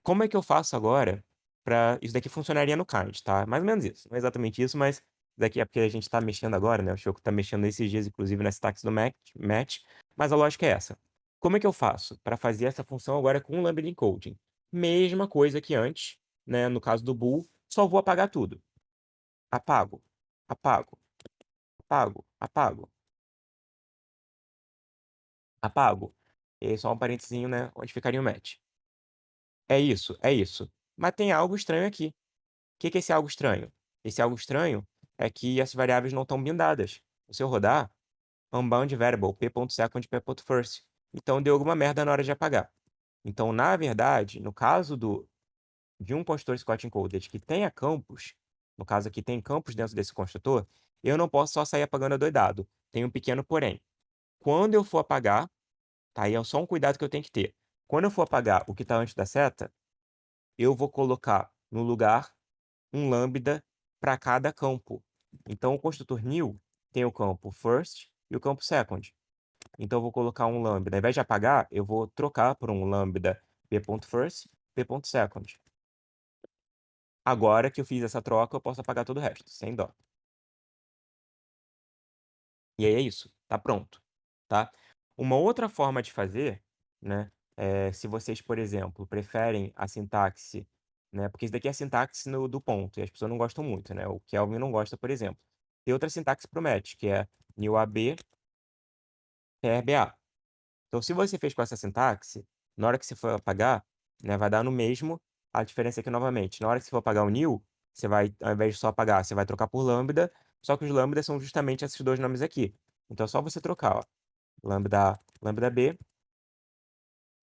Como é que eu faço agora para... Isso daqui funcionaria no card, tá? Mais ou menos isso. Não é exatamente isso, mas daqui é porque a gente está mexendo agora, né? O Choco está mexendo esses dias, inclusive, nas taxas do match. Mas a lógica é essa. Como é que eu faço para fazer essa função agora com o lambda encoding? Mesma coisa que antes, né? No caso do bool, só vou apagar tudo. Apago, apago, apago, apago, apago. E aí só um parentezinho, né? Onde ficaria o match. É isso, é isso. Mas tem algo estranho aqui. O que que é esse algo estranho? Esse algo estranho é que essas variáveis não estão bindadas. Se eu rodar, unbound variable, p.second, p.first. Então deu alguma merda na hora de apagar. Então, na verdade, no caso de um construtor Scott encoded que tenha campos, no caso aqui tem campos dentro desse construtor, eu não posso só sair apagando adoidado. Tem um pequeno porém. Quando eu for apagar, tá? Aí é só um cuidado que eu tenho que ter. Quando eu for apagar o que está antes da seta, eu vou colocar no lugar um lambda para cada campo. Então, o construtor new tem o campo first e o campo second. Então, eu vou colocar um lambda. Ao invés de apagar, eu vou trocar por um lambda p.first, p.second. Agora que eu fiz essa troca, eu posso apagar todo o resto, sem dó. E aí é isso, tá pronto, tá? Uma outra forma de fazer, né, se vocês, por exemplo, preferem a sintaxe, né, porque isso daqui é a sintaxe do ponto, e as pessoas não gostam muito, né? O Kelvin não gosta, por exemplo. Tem outra sintaxe pro match, que é newAB PRBA. Então, se você fez com essa sintaxe, na hora que você for apagar, né, vai dar no mesmo. A diferença é que, novamente, na hora que você for apagar o new, você vai, ao invés de só apagar, você vai trocar por lambda, só que os lambdas são justamente esses dois nomes aqui. Então, é só você trocar, ó. Lambda B.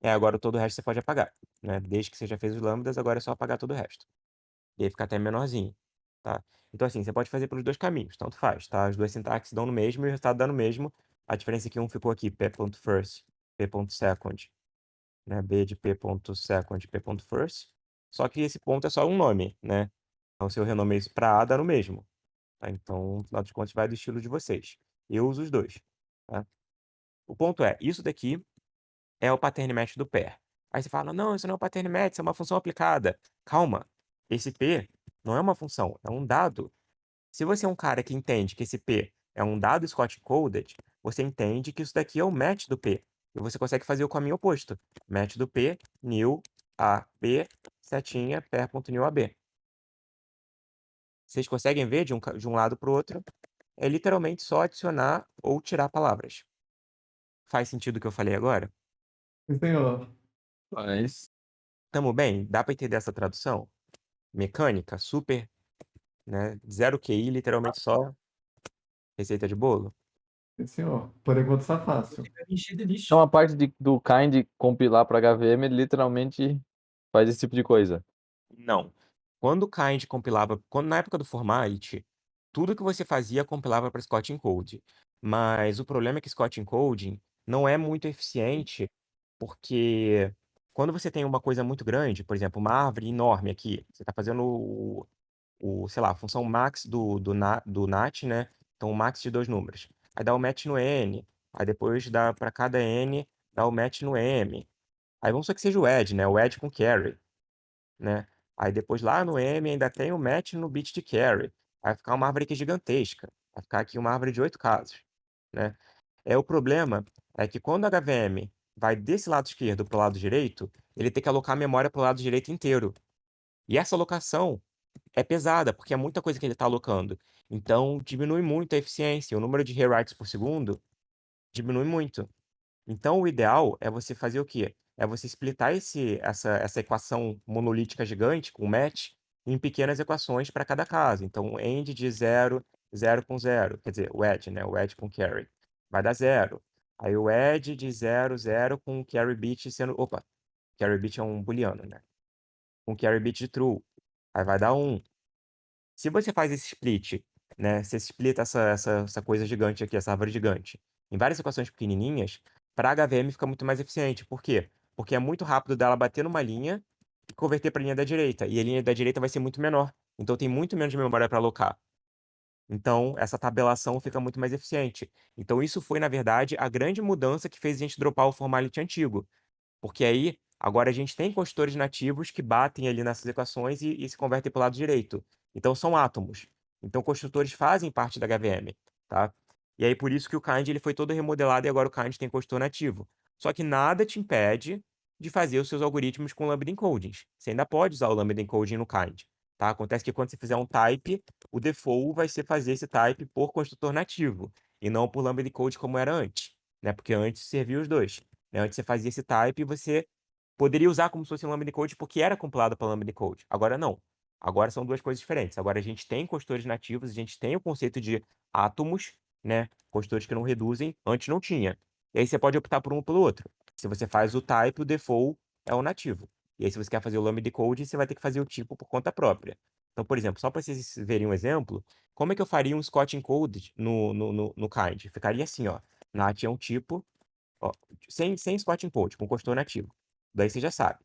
Agora todo o resto você pode apagar, né? Desde que você já fez os lambdas, agora é só apagar todo o resto. E aí fica até menorzinho, tá? Então, assim, você pode fazer pelos dois caminhos, tanto faz, tá? As duas sintaxes dão no mesmo e o resultado dá no mesmo. A diferença é que um ficou aqui, p.first, p.second, né? B de p.second, p.first. Só que esse ponto é só um nome, né? Então, se eu renomeio isso para A, dá no mesmo. Tá? Então, afinal de contas, vai do estilo de vocês. Eu uso os dois, tá? O ponto é, isso daqui é o pattern match do pair. Aí você fala, não, isso não é um pattern match, isso é uma função aplicada. Calma, esse P não é uma função, é um dado. Se você é um cara que entende que esse P é um dado Scott encoded, você entende que isso daqui é o match do P. E você consegue fazer o caminho oposto. Match do P, new, A, B, setinha, pair.newAB. Vocês conseguem ver de um lado para o outro? É literalmente só adicionar ou tirar palavras. Faz sentido o que eu falei agora? Sim, senhor. Mas. Tamo bem? Dá para entender essa tradução? Mecânica, super, né? Zero QI, literalmente só receita de bolo? Sim, senhor. Por enquanto tá fácil. Então a parte do kind compilar para HVM, ele literalmente faz esse tipo de coisa. Não. Quando o Kind compilava, na época do Formality, tudo que você fazia compilava para Scott Encode. Mas o problema é que Scott Encoding não é muito eficiente, porque quando você tem uma coisa muito grande, por exemplo, uma árvore enorme aqui, você está fazendo sei lá, a função max do NAT, né? Então, o max de dois números. Aí dá o match no N, aí depois dá para cada N, dá o match no M. Aí vamos supor que seja o add, né? O add com carry, né? Aí depois lá no M ainda tem o match no bit de carry. Vai ficar uma árvore aqui gigantesca. Vai ficar aqui uma árvore de 8 casos, né? O problema é que quando a HVM vai desse lado esquerdo para o lado direito, ele tem que alocar a memória para o lado direito inteiro. E essa alocação é pesada, porque é muita coisa que ele está alocando. Então, diminui muito a eficiência. O número de rewrites por segundo diminui muito. Então, o ideal é você fazer o quê? É você splitar essa equação monolítica gigante, com match, em pequenas equações para cada caso. Então, end de 0, 0 com 0. Quer dizer, o add, né? O add com carry. Vai dar 0. Aí o add de 0, 0 com carry bit sendo... Opa, carry bit é um booleano, né? Com carry bit de true. Aí vai dar 1. Se você faz esse split, né? Você splita essa coisa gigante aqui, essa árvore gigante, em várias equações pequenininhas, para HVM fica muito mais eficiente. Por quê? Porque é muito rápido dela bater numa linha e converter para a linha da direita. E a linha da direita vai ser muito menor. Então tem muito menos memória para alocar. Então, essa tabelação fica muito mais eficiente. Então, isso foi, na verdade, a grande mudança que fez a gente dropar o Formality antigo. Porque aí, agora a gente tem construtores nativos que batem ali nessas equações e se convertem para o lado direito. Então, são átomos. Então, construtores fazem parte da HVM, tá? E aí, por isso que o Kind ele foi todo remodelado e agora o Kind tem construtor nativo. Só que nada te impede de fazer os seus algoritmos com Lambda encodings. Você ainda pode usar o Lambda encoding no Kind, tá? Acontece que quando você fizer um type, o default vai ser fazer esse type por construtor nativo e não por Lambda encode como era antes, né? Porque antes servia os dois, né? Antes você fazia esse type e você poderia usar como se fosse Lambda encode porque era compilado para Lambda encode. Agora não. Agora são duas coisas diferentes. Agora a gente tem construtores nativos, a gente tem o conceito de átomos, né? Construtores que não reduzem, antes não tinha. E aí você pode optar por um ou pelo outro. Se você faz o type, o default é o nativo. E aí, se você quer fazer o lambda decode, você vai ter que fazer o tipo por conta própria. Então, por exemplo, só para vocês verem um exemplo, como é que eu faria um Scott encoded no kind? Ficaria assim, ó. Nat é um tipo, ó, sem Scott encode, com construtor nativo. Daí você já sabe.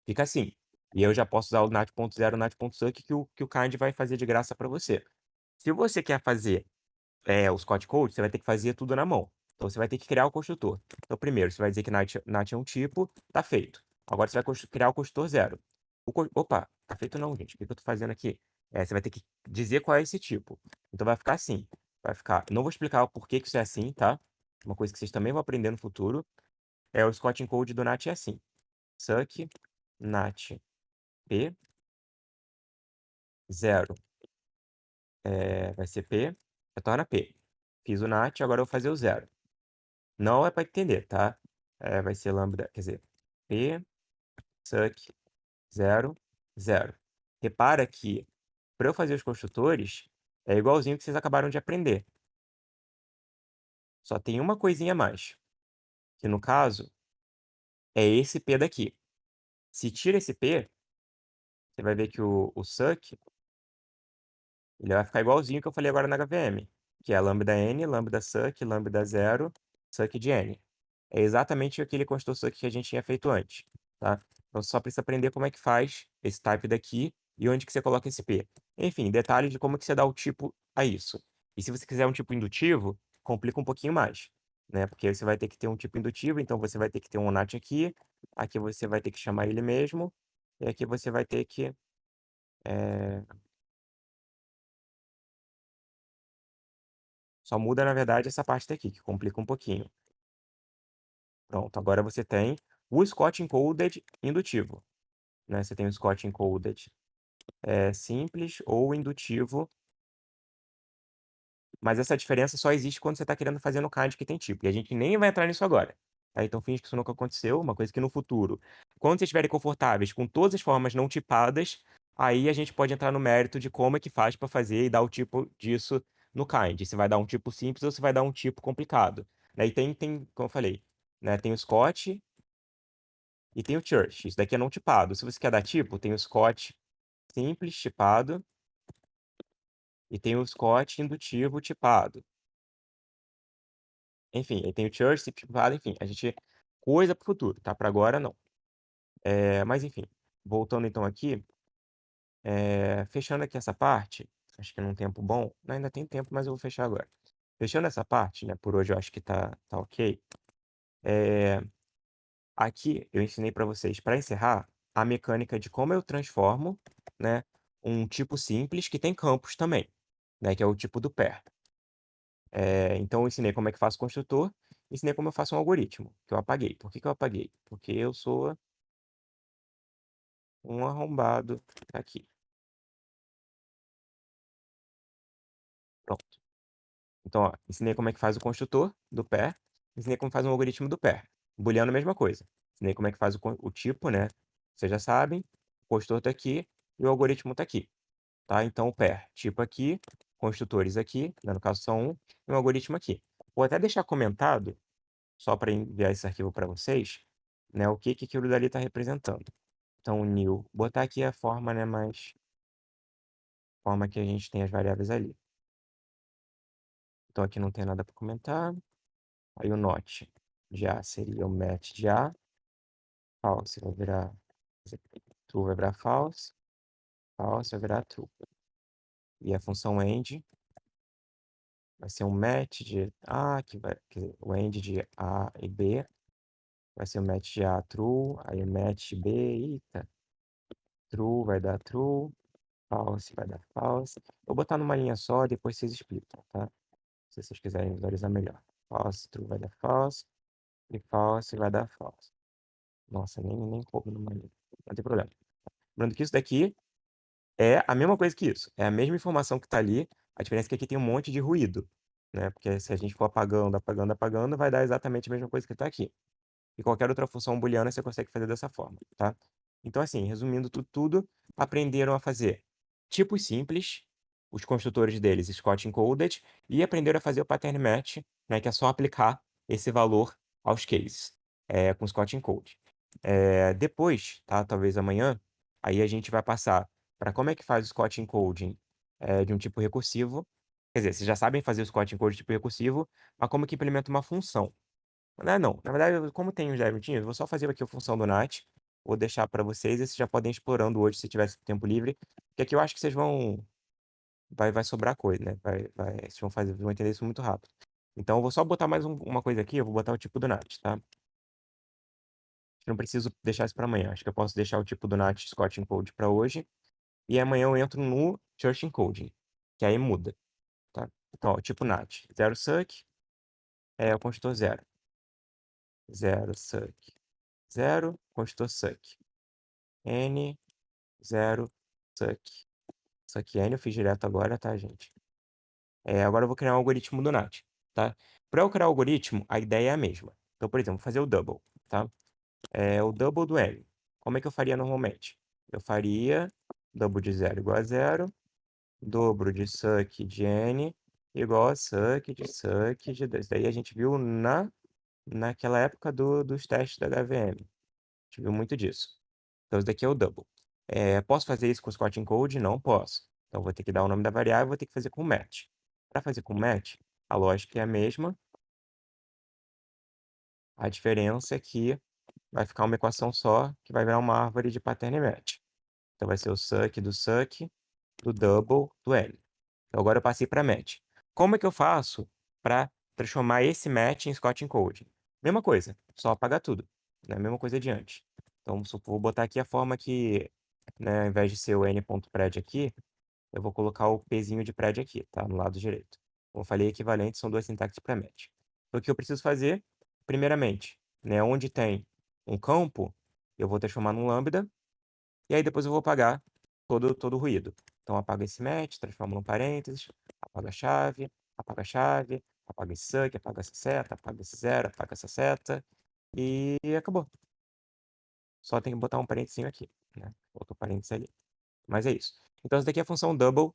Fica assim. E eu já posso usar o nat.0, nat.suck, que o kind vai fazer de graça para você. Se você quer fazer o Scott Code, você vai ter que fazer tudo na mão. Então, você vai ter que criar o construtor. Então, primeiro, você vai dizer que nat é um tipo, tá feito. Agora, você vai criar o construtor 0. Opa, tá feito não, gente. O que eu tô fazendo aqui? Você vai ter que dizer qual é esse tipo. Então, vai ficar assim. Vai ficar... Não vou explicar o porquê que isso é assim, tá? Uma coisa que vocês também vão aprender no futuro. O Scott Encode do nat é assim. Suck, nat, p, 0. Vai ser p, retorna p. Fiz o nat, agora eu vou fazer o 0. Não é para entender, tá? Vai ser lambda, quer dizer, p, suck, 0, 0. Repara que, para eu fazer os construtores, é igualzinho que vocês acabaram de aprender. Só tem uma coisinha a mais, que no caso, é esse p daqui. Se tira esse p, você vai ver que o suck, ele vai ficar igualzinho que eu falei agora na HVM, que é lambda n, lambda suck, lambda 0, suck de n. É exatamente aquele construtor suck que a gente tinha feito antes, tá? Então, você só precisa aprender como é que faz esse type daqui e onde que você coloca esse p. Enfim, detalhes de como que você dá o tipo a isso. E se você quiser um tipo indutivo, complica um pouquinho mais, né? Porque aí você vai ter que ter um tipo indutivo, então você vai ter que ter um nat aqui você vai ter que chamar ele mesmo, e aqui você vai ter que... Só muda, na verdade, essa parte daqui, que complica um pouquinho. Pronto, agora você tem o Scott Encoded indutivo, né? Você tem o Scott Encoded simples ou indutivo, mas essa diferença só existe quando você está querendo fazer no kind que tem tipo, e a gente nem vai entrar nisso agora. Tá? Então, finge que isso nunca aconteceu, uma coisa que no futuro, quando vocês estiverem confortáveis com todas as formas não tipadas, aí a gente pode entrar no mérito de como é que faz para fazer e dar o tipo disso no kind. Se vai dar um tipo simples ou se vai dar um tipo complicado. Né? E tem, como eu falei, né? Tem o Scott e tem o Church. Isso daqui é não tipado. Se você quer dar tipo, tem o Scott simples tipado e tem o Scott indutivo tipado. Enfim, aí tem o Church tipado, enfim, a gente... Coisa pro futuro, tá? Para agora, não. Mas, enfim, voltando então aqui, fechando aqui essa parte, acho que num tempo bom, ainda tem tempo, mas eu vou fechar agora. Fechando essa parte, né, por hoje eu acho que tá ok. Aqui eu ensinei para vocês, para encerrar, a mecânica de como eu transformo, né, um tipo simples que tem campos também, né, que é o tipo do pair. Então eu ensinei como é que faço o construtor, ensinei como eu faço um algoritmo, que eu apaguei. Por que que eu apaguei? Porque eu sou um arrombado aqui. Pronto. Então, ó, ensinei como é que faz o construtor do pair, ensinei como faz um algoritmo do pair. Booleano, a mesma coisa. Ensinei como é que faz o tipo, né? Vocês já sabem. O construtor está aqui e o algoritmo está aqui. Tá? Então, o pair, tipo aqui, construtores aqui, né? No caso só um, e um algoritmo aqui. Vou até deixar comentado, só para enviar esse arquivo para vocês, né? O que aquilo dali está representando. Então, new, botar aqui a forma, né? Mais forma que a gente tem as variáveis ali. Então, aqui não tem nada para comentar. Aí o not de A seria o match de A. False vai virar true, vai virar false. False vai virar true. E a função end vai ser um match de A, quer dizer, o end de A e B. Vai ser o match de A true, aí o match de B, eita. True vai dar true, false vai dar false. Vou botar numa linha só, depois vocês explicam, tá? Se vocês quiserem visualizar melhor. False, true vai dar false, e false vai dar false. Nossa, nem coube numa linha. Não tem problema. Lembrando que isso daqui é a mesma coisa que isso. É a mesma informação que está ali. A diferença é que aqui tem um monte de ruído, né? Porque se a gente for apagando, apagando, apagando, vai dar exatamente a mesma coisa que está aqui. E qualquer outra função booleana você consegue fazer dessa forma, tá? Então, assim, resumindo tudo, aprenderam a fazer tipos simples, os construtores deles, Scott encoded, e aprenderam a fazer o pattern match, né? Que é só aplicar esse valor aos cases, com Scott encode. Depois, tá? Talvez amanhã, aí a gente vai passar para como é que faz o Scott encoding de um tipo recursivo. Quer dizer, vocês já sabem fazer o Scott encoding de tipo recursivo, mas como que implementa uma função? Não. Na verdade, como tem os 10 minutinhos, eu vou só fazer aqui a função do NAT. Vou deixar para vocês e vocês já podem ir explorando hoje se tiver tempo livre. Porque aqui eu acho que vocês vão. Vai sobrar coisa, né? Vocês vão entender isso muito rápido. Então eu vou só botar mais uma coisa aqui. Eu vou botar o tipo do NAT, tá? Não preciso deixar isso para amanhã. Acho que eu posso deixar o tipo do NAT Scott encode para hoje. E amanhã eu entro no Church encoding, que aí muda, tá? Então, ó, tipo NAT, 0 suck é o construtor 0. 0 suck. 0, construtor suck. N, 0, suck. Suck N eu fiz direto agora, tá, gente? Agora eu vou criar um algoritmo do NAT, tá? Para eu criar o algoritmo, a ideia é a mesma. Então, por exemplo, vou fazer o double, tá? O double do N. Como é que eu faria normalmente? Eu faria double de 0 igual a 0, dobro de suck de N igual a suck de 2. Daí a gente viu naquela época dos testes da HVM. A gente viu muito disso. Então, isso daqui é o double. Posso fazer isso com o Scott encode? Não posso. Então, vou ter que dar o nome da variável e vou ter que fazer com match. Para fazer com match, a lógica é a mesma. A diferença é que vai ficar uma equação só, que vai virar uma árvore de pattern match. Então, vai ser o suck, do double, do L. Então, agora eu passei para match. Como é que eu faço para transformar esse match em Scott encode? Mesma coisa, só apagar tudo. Né? Mesma coisa de antes. Então, vou botar aqui a forma que, né, ao invés de ser o n.pred aqui, eu vou colocar o pzinho de pred aqui, tá? No lado direito. Como eu falei, equivalente são duas sintaxes para match. Então, o que eu preciso fazer? Primeiramente, né, onde tem um campo, eu vou transformar num lambda, e aí depois eu vou apagar todo o ruído. Então, apaga esse match, transforma num parênteses, apaga a chave, apaga esse suck, apaga essa seta, apaga esse zero, apaga essa seta, e acabou. Só tem que botar um parênteses aqui, né? Outro parênteses ali. Mas é isso. Então, essa daqui é a função double.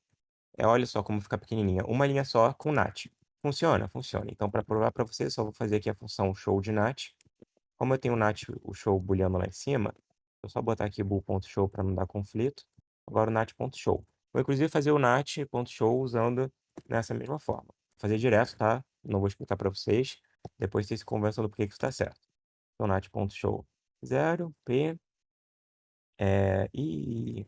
Olha só como fica pequenininha. Uma linha só com NAT. Funciona? Funciona. Então, para provar para vocês, só vou fazer aqui a função show de NAT. Como eu tenho o NAT, o show booleano lá em cima, vou só botar aqui bool.show para não dar conflito. Agora o NAT.show. Vou inclusive fazer o NAT.show usando nessa mesma forma. Vou fazer direto, tá? Não vou explicar para vocês. Depois vocês se conversam do porquê que isso está certo. Então, NAT.show 0, P, e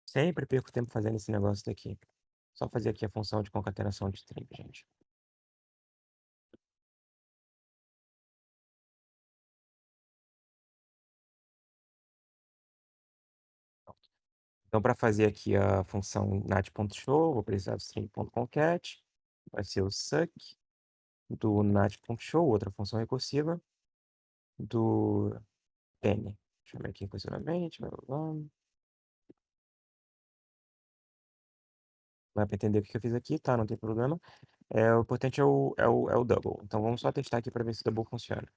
sempre perco tempo fazendo esse negócio daqui. Só fazer aqui a função de concatenação de string, gente. Então, para fazer aqui a função nat.show, vou precisar do string.concat. Vai ser o suck do nat.show, outra função recursiva, do n. Chamei aqui recursivamente, blá, blá, blá. Vai para entender o que eu fiz aqui, tá? Não tem problema. O importante é o double. Então, vamos só testar aqui para ver se o double funciona.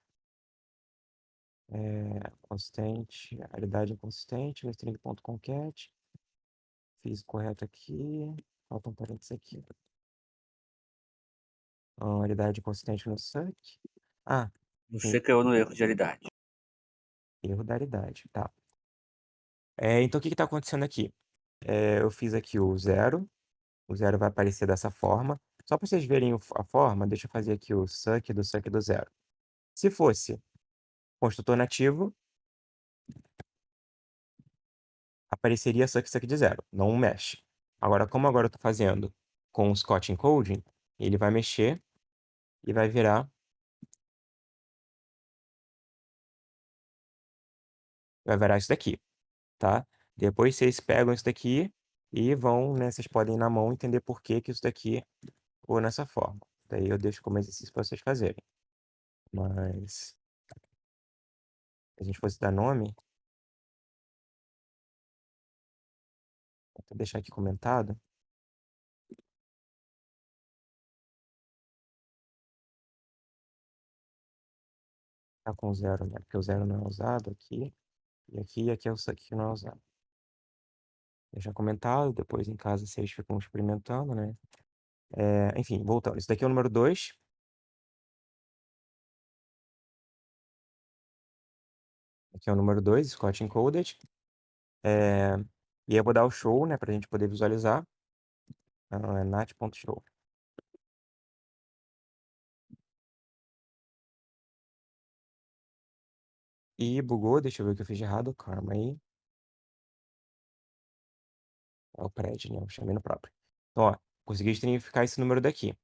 Consistente, realidade inconsistente, string.concat. Fiz correto aqui. Falta um parênteses aqui. Realidade consistente no suck. Você caiu no erro de realidade. Erro da realidade, tá. Então, o que está acontecendo aqui? Eu fiz aqui o zero vai aparecer dessa forma. Só para vocês verem a forma, deixa eu fazer aqui o suck do zero. Se fosse construtor nativo, apareceria suck de zero, não um mesh. Agora, como agora eu estou fazendo com o Scott encoding, ele vai mexer e vai virar isso daqui, tá? Depois vocês pegam isso daqui e vão, né? Vocês podem ir na mão entender por que isso daqui ficou nessa forma. Daí eu deixo como exercício para vocês fazerem. Mas se a gente fosse dar nome, vou deixar aqui comentado. Tá com zero, né? Porque o zero não é usado aqui. E aqui é o suck que não é usado. Deixar comentado, depois em casa vocês ficam experimentando, né? Enfim, voltando. Isso daqui é o número 2. Aqui é o número 2, Scott Encoded. E aí eu vou dar o show, né, pra gente poder visualizar. É nat.show. E bugou, deixa eu ver o que eu fiz de errado. Calma aí. É o prédio, né? Eu chamei no próprio. Então, ó, consegui estrinificar esse número daqui,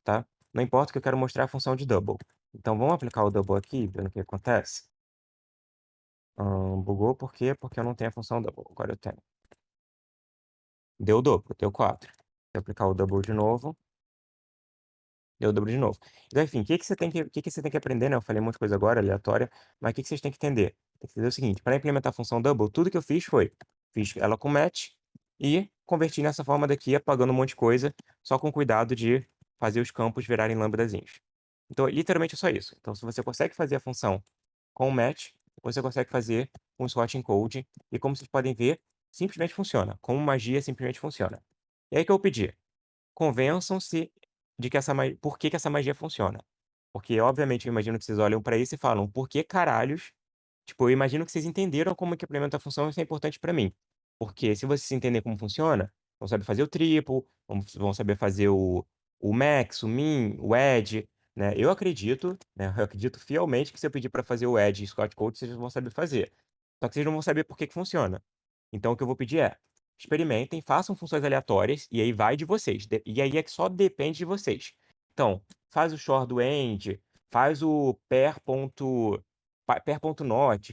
tá? Não importa que eu quero mostrar a função de double. Então, vamos aplicar o double aqui, vendo o que acontece. Bugou por quê? Porque eu não tenho a função double. Agora eu tenho. Deu dobro, deu 4. Se eu aplicar o double de novo, deu dobro de novo. Então, enfim, o que você tem que aprender, né? Eu falei um monte de coisa agora, aleatória, mas o que vocês têm que entender? Tem que entender o seguinte, para implementar a função double, tudo que eu fiz fiz ela com match e converti nessa forma daqui, apagando um monte de coisa, só com cuidado de fazer os campos virarem lambdazinhos. Então, literalmente é só isso. Então, se você consegue fazer a função com match, você consegue fazer um slot encode, e como vocês podem ver, simplesmente funciona. Como magia, simplesmente funciona. E aí que eu pedi? Convençam-se de que por que que essa magia funciona. Porque, obviamente, eu imagino que vocês olham para isso e falam, por que caralhos? Tipo, eu imagino que vocês entenderam como que implementa a função, isso é importante para mim. Porque se vocês entenderem como funciona, vão saber fazer o triple, vão saber fazer o max, o min, o add, né? Eu acredito, né? Eu acredito fielmente que se eu pedir para fazer o add e Scott Code, vocês vão saber fazer. Só que vocês não vão saber por que que funciona. Então, o que eu vou pedir é, experimentem, façam funções aleatórias, e aí vai de vocês. E aí é que só depende de vocês. Então, faz o short do end, faz o pair.not,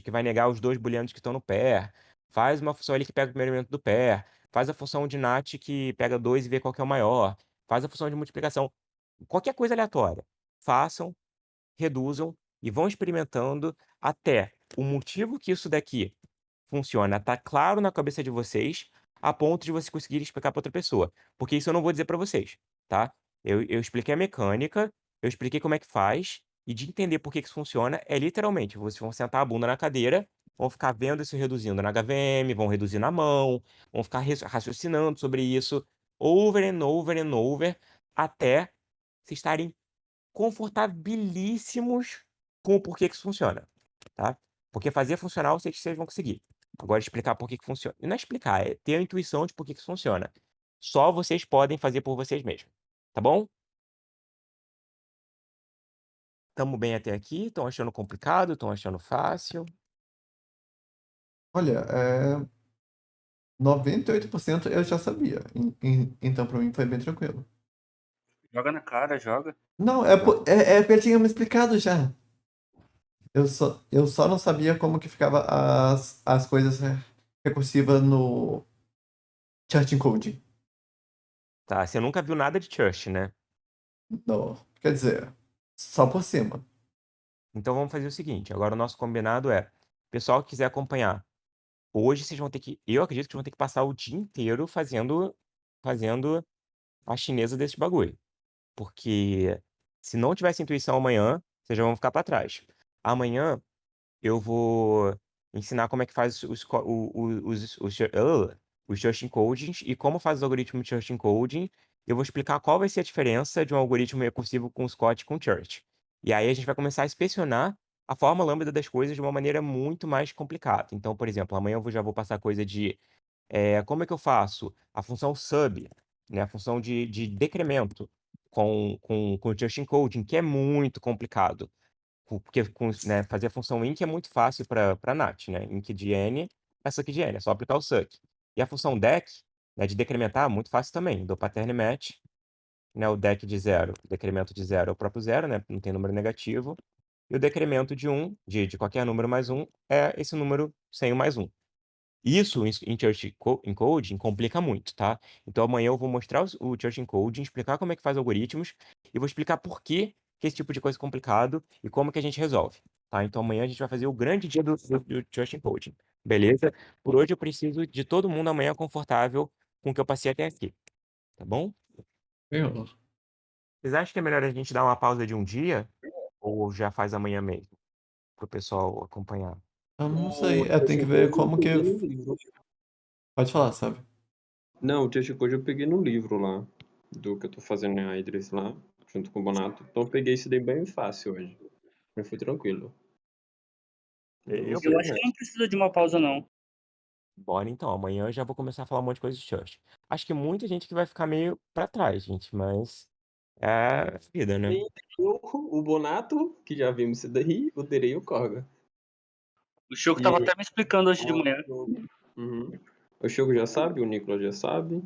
que vai negar os dois booleanos que estão no pair. Faz uma função ali que pega o primeiro elemento do pair. Faz a função de nat que pega 2 e vê qual que é o maior. Faz a função de multiplicação. Qualquer coisa aleatória. Façam, reduzam e vão experimentando até o motivo que isso daqui funciona tá claro na cabeça de vocês, a ponto de você conseguir explicar para outra pessoa. Porque isso eu não vou dizer para vocês, tá? Eu expliquei a mecânica, eu expliquei como é que faz, e de entender por que que isso funciona, é literalmente, vocês vão sentar a bunda na cadeira, vão ficar vendo isso reduzindo na HVM, vão reduzir na mão, vão ficar raciocinando sobre isso, over and over and over, até vocês estarem confortabilíssimos com o porquê que isso funciona, tá? Porque fazer funcionar eu sei que vocês vão conseguir. Agora explicar por que que funciona. E não é explicar, é ter a intuição de por que que isso funciona. Só vocês podem fazer por vocês mesmos, tá bom? Tamo bem até aqui? Estão achando complicado? Estão achando fácil? Olha, 98% eu já sabia. Então, pra mim, foi bem tranquilo. Joga na cara, joga. Não, é porque ele tinha me explicado já. Eu só não sabia como que ficava as coisas recursivas no Church Encoding. Tá, você nunca viu nada de Church, né? Não, quer dizer, só por cima. Então vamos fazer o seguinte, agora o nosso combinado é, pessoal que quiser acompanhar, hoje vocês vão ter que, eu acredito que vocês vão ter que passar o dia inteiro fazendo a chinesa desse bagulho. Porque se não tivesse intuição amanhã, vocês já vão ficar para trás. Amanhã eu vou ensinar como é que faz os Church Encodings e como faz os algoritmos de Church Encoding. Eu vou explicar qual vai ser a diferença de um algoritmo recursivo com Scott e com Church. E aí a gente vai começar a inspecionar a forma lambda das coisas de uma maneira muito mais complicada. Então, por exemplo, amanhã já vou passar coisa de como é que eu faço a função sub, né, a função de decremento com o Just Encoding, que é muito complicado. Porque né, fazer a função inc é muito fácil para NAT, né? Inc de n é suck de n, é só aplicar o suck. E a função dec, né, de decrementar, muito fácil também. Do pattern match, né, o dec de 0, o decremento de 0 é o próprio 0, né? Não tem número negativo. E o decremento de 1, de qualquer número mais 1, é esse número sem o mais 1. Isso em Church Encoding complica muito, tá? Então amanhã eu vou mostrar o Church Encoding, explicar como é que faz algoritmos e vou explicar por que esse tipo de coisa é complicado e como que a gente resolve, tá? Então amanhã a gente vai fazer o grande dia do Church Encoding, beleza? Por hoje eu preciso de todo mundo amanhã confortável com o que eu passei até aqui, tá bom? Vocês acham que é melhor a gente dar uma pausa de um dia ou já faz amanhã mesmo, pro pessoal acompanhar? Eu não O sei, eu tenho que Church ver Code eu como que. peguei no livro. Pode falar, sabe? Não, o Church Code eu peguei no livro lá. do que eu tô fazendo em Idris lá, junto com o Bonato. Então eu peguei esse daí bem fácil hoje. Mas foi tranquilo. Eu, Eu acho que não precisa de uma pausa, não. Bora então, amanhã eu já vou começar a falar um monte de coisa de Church. Acho que muita gente que vai ficar meio pra trás, gente, mas é a vida, né? Tem o Bonato, que já vimos isso daí, o Derei e o Corga. O Choco E tava até me explicando hoje de manhã. Uhum. O Choco já sabe, o Nicolas já sabe.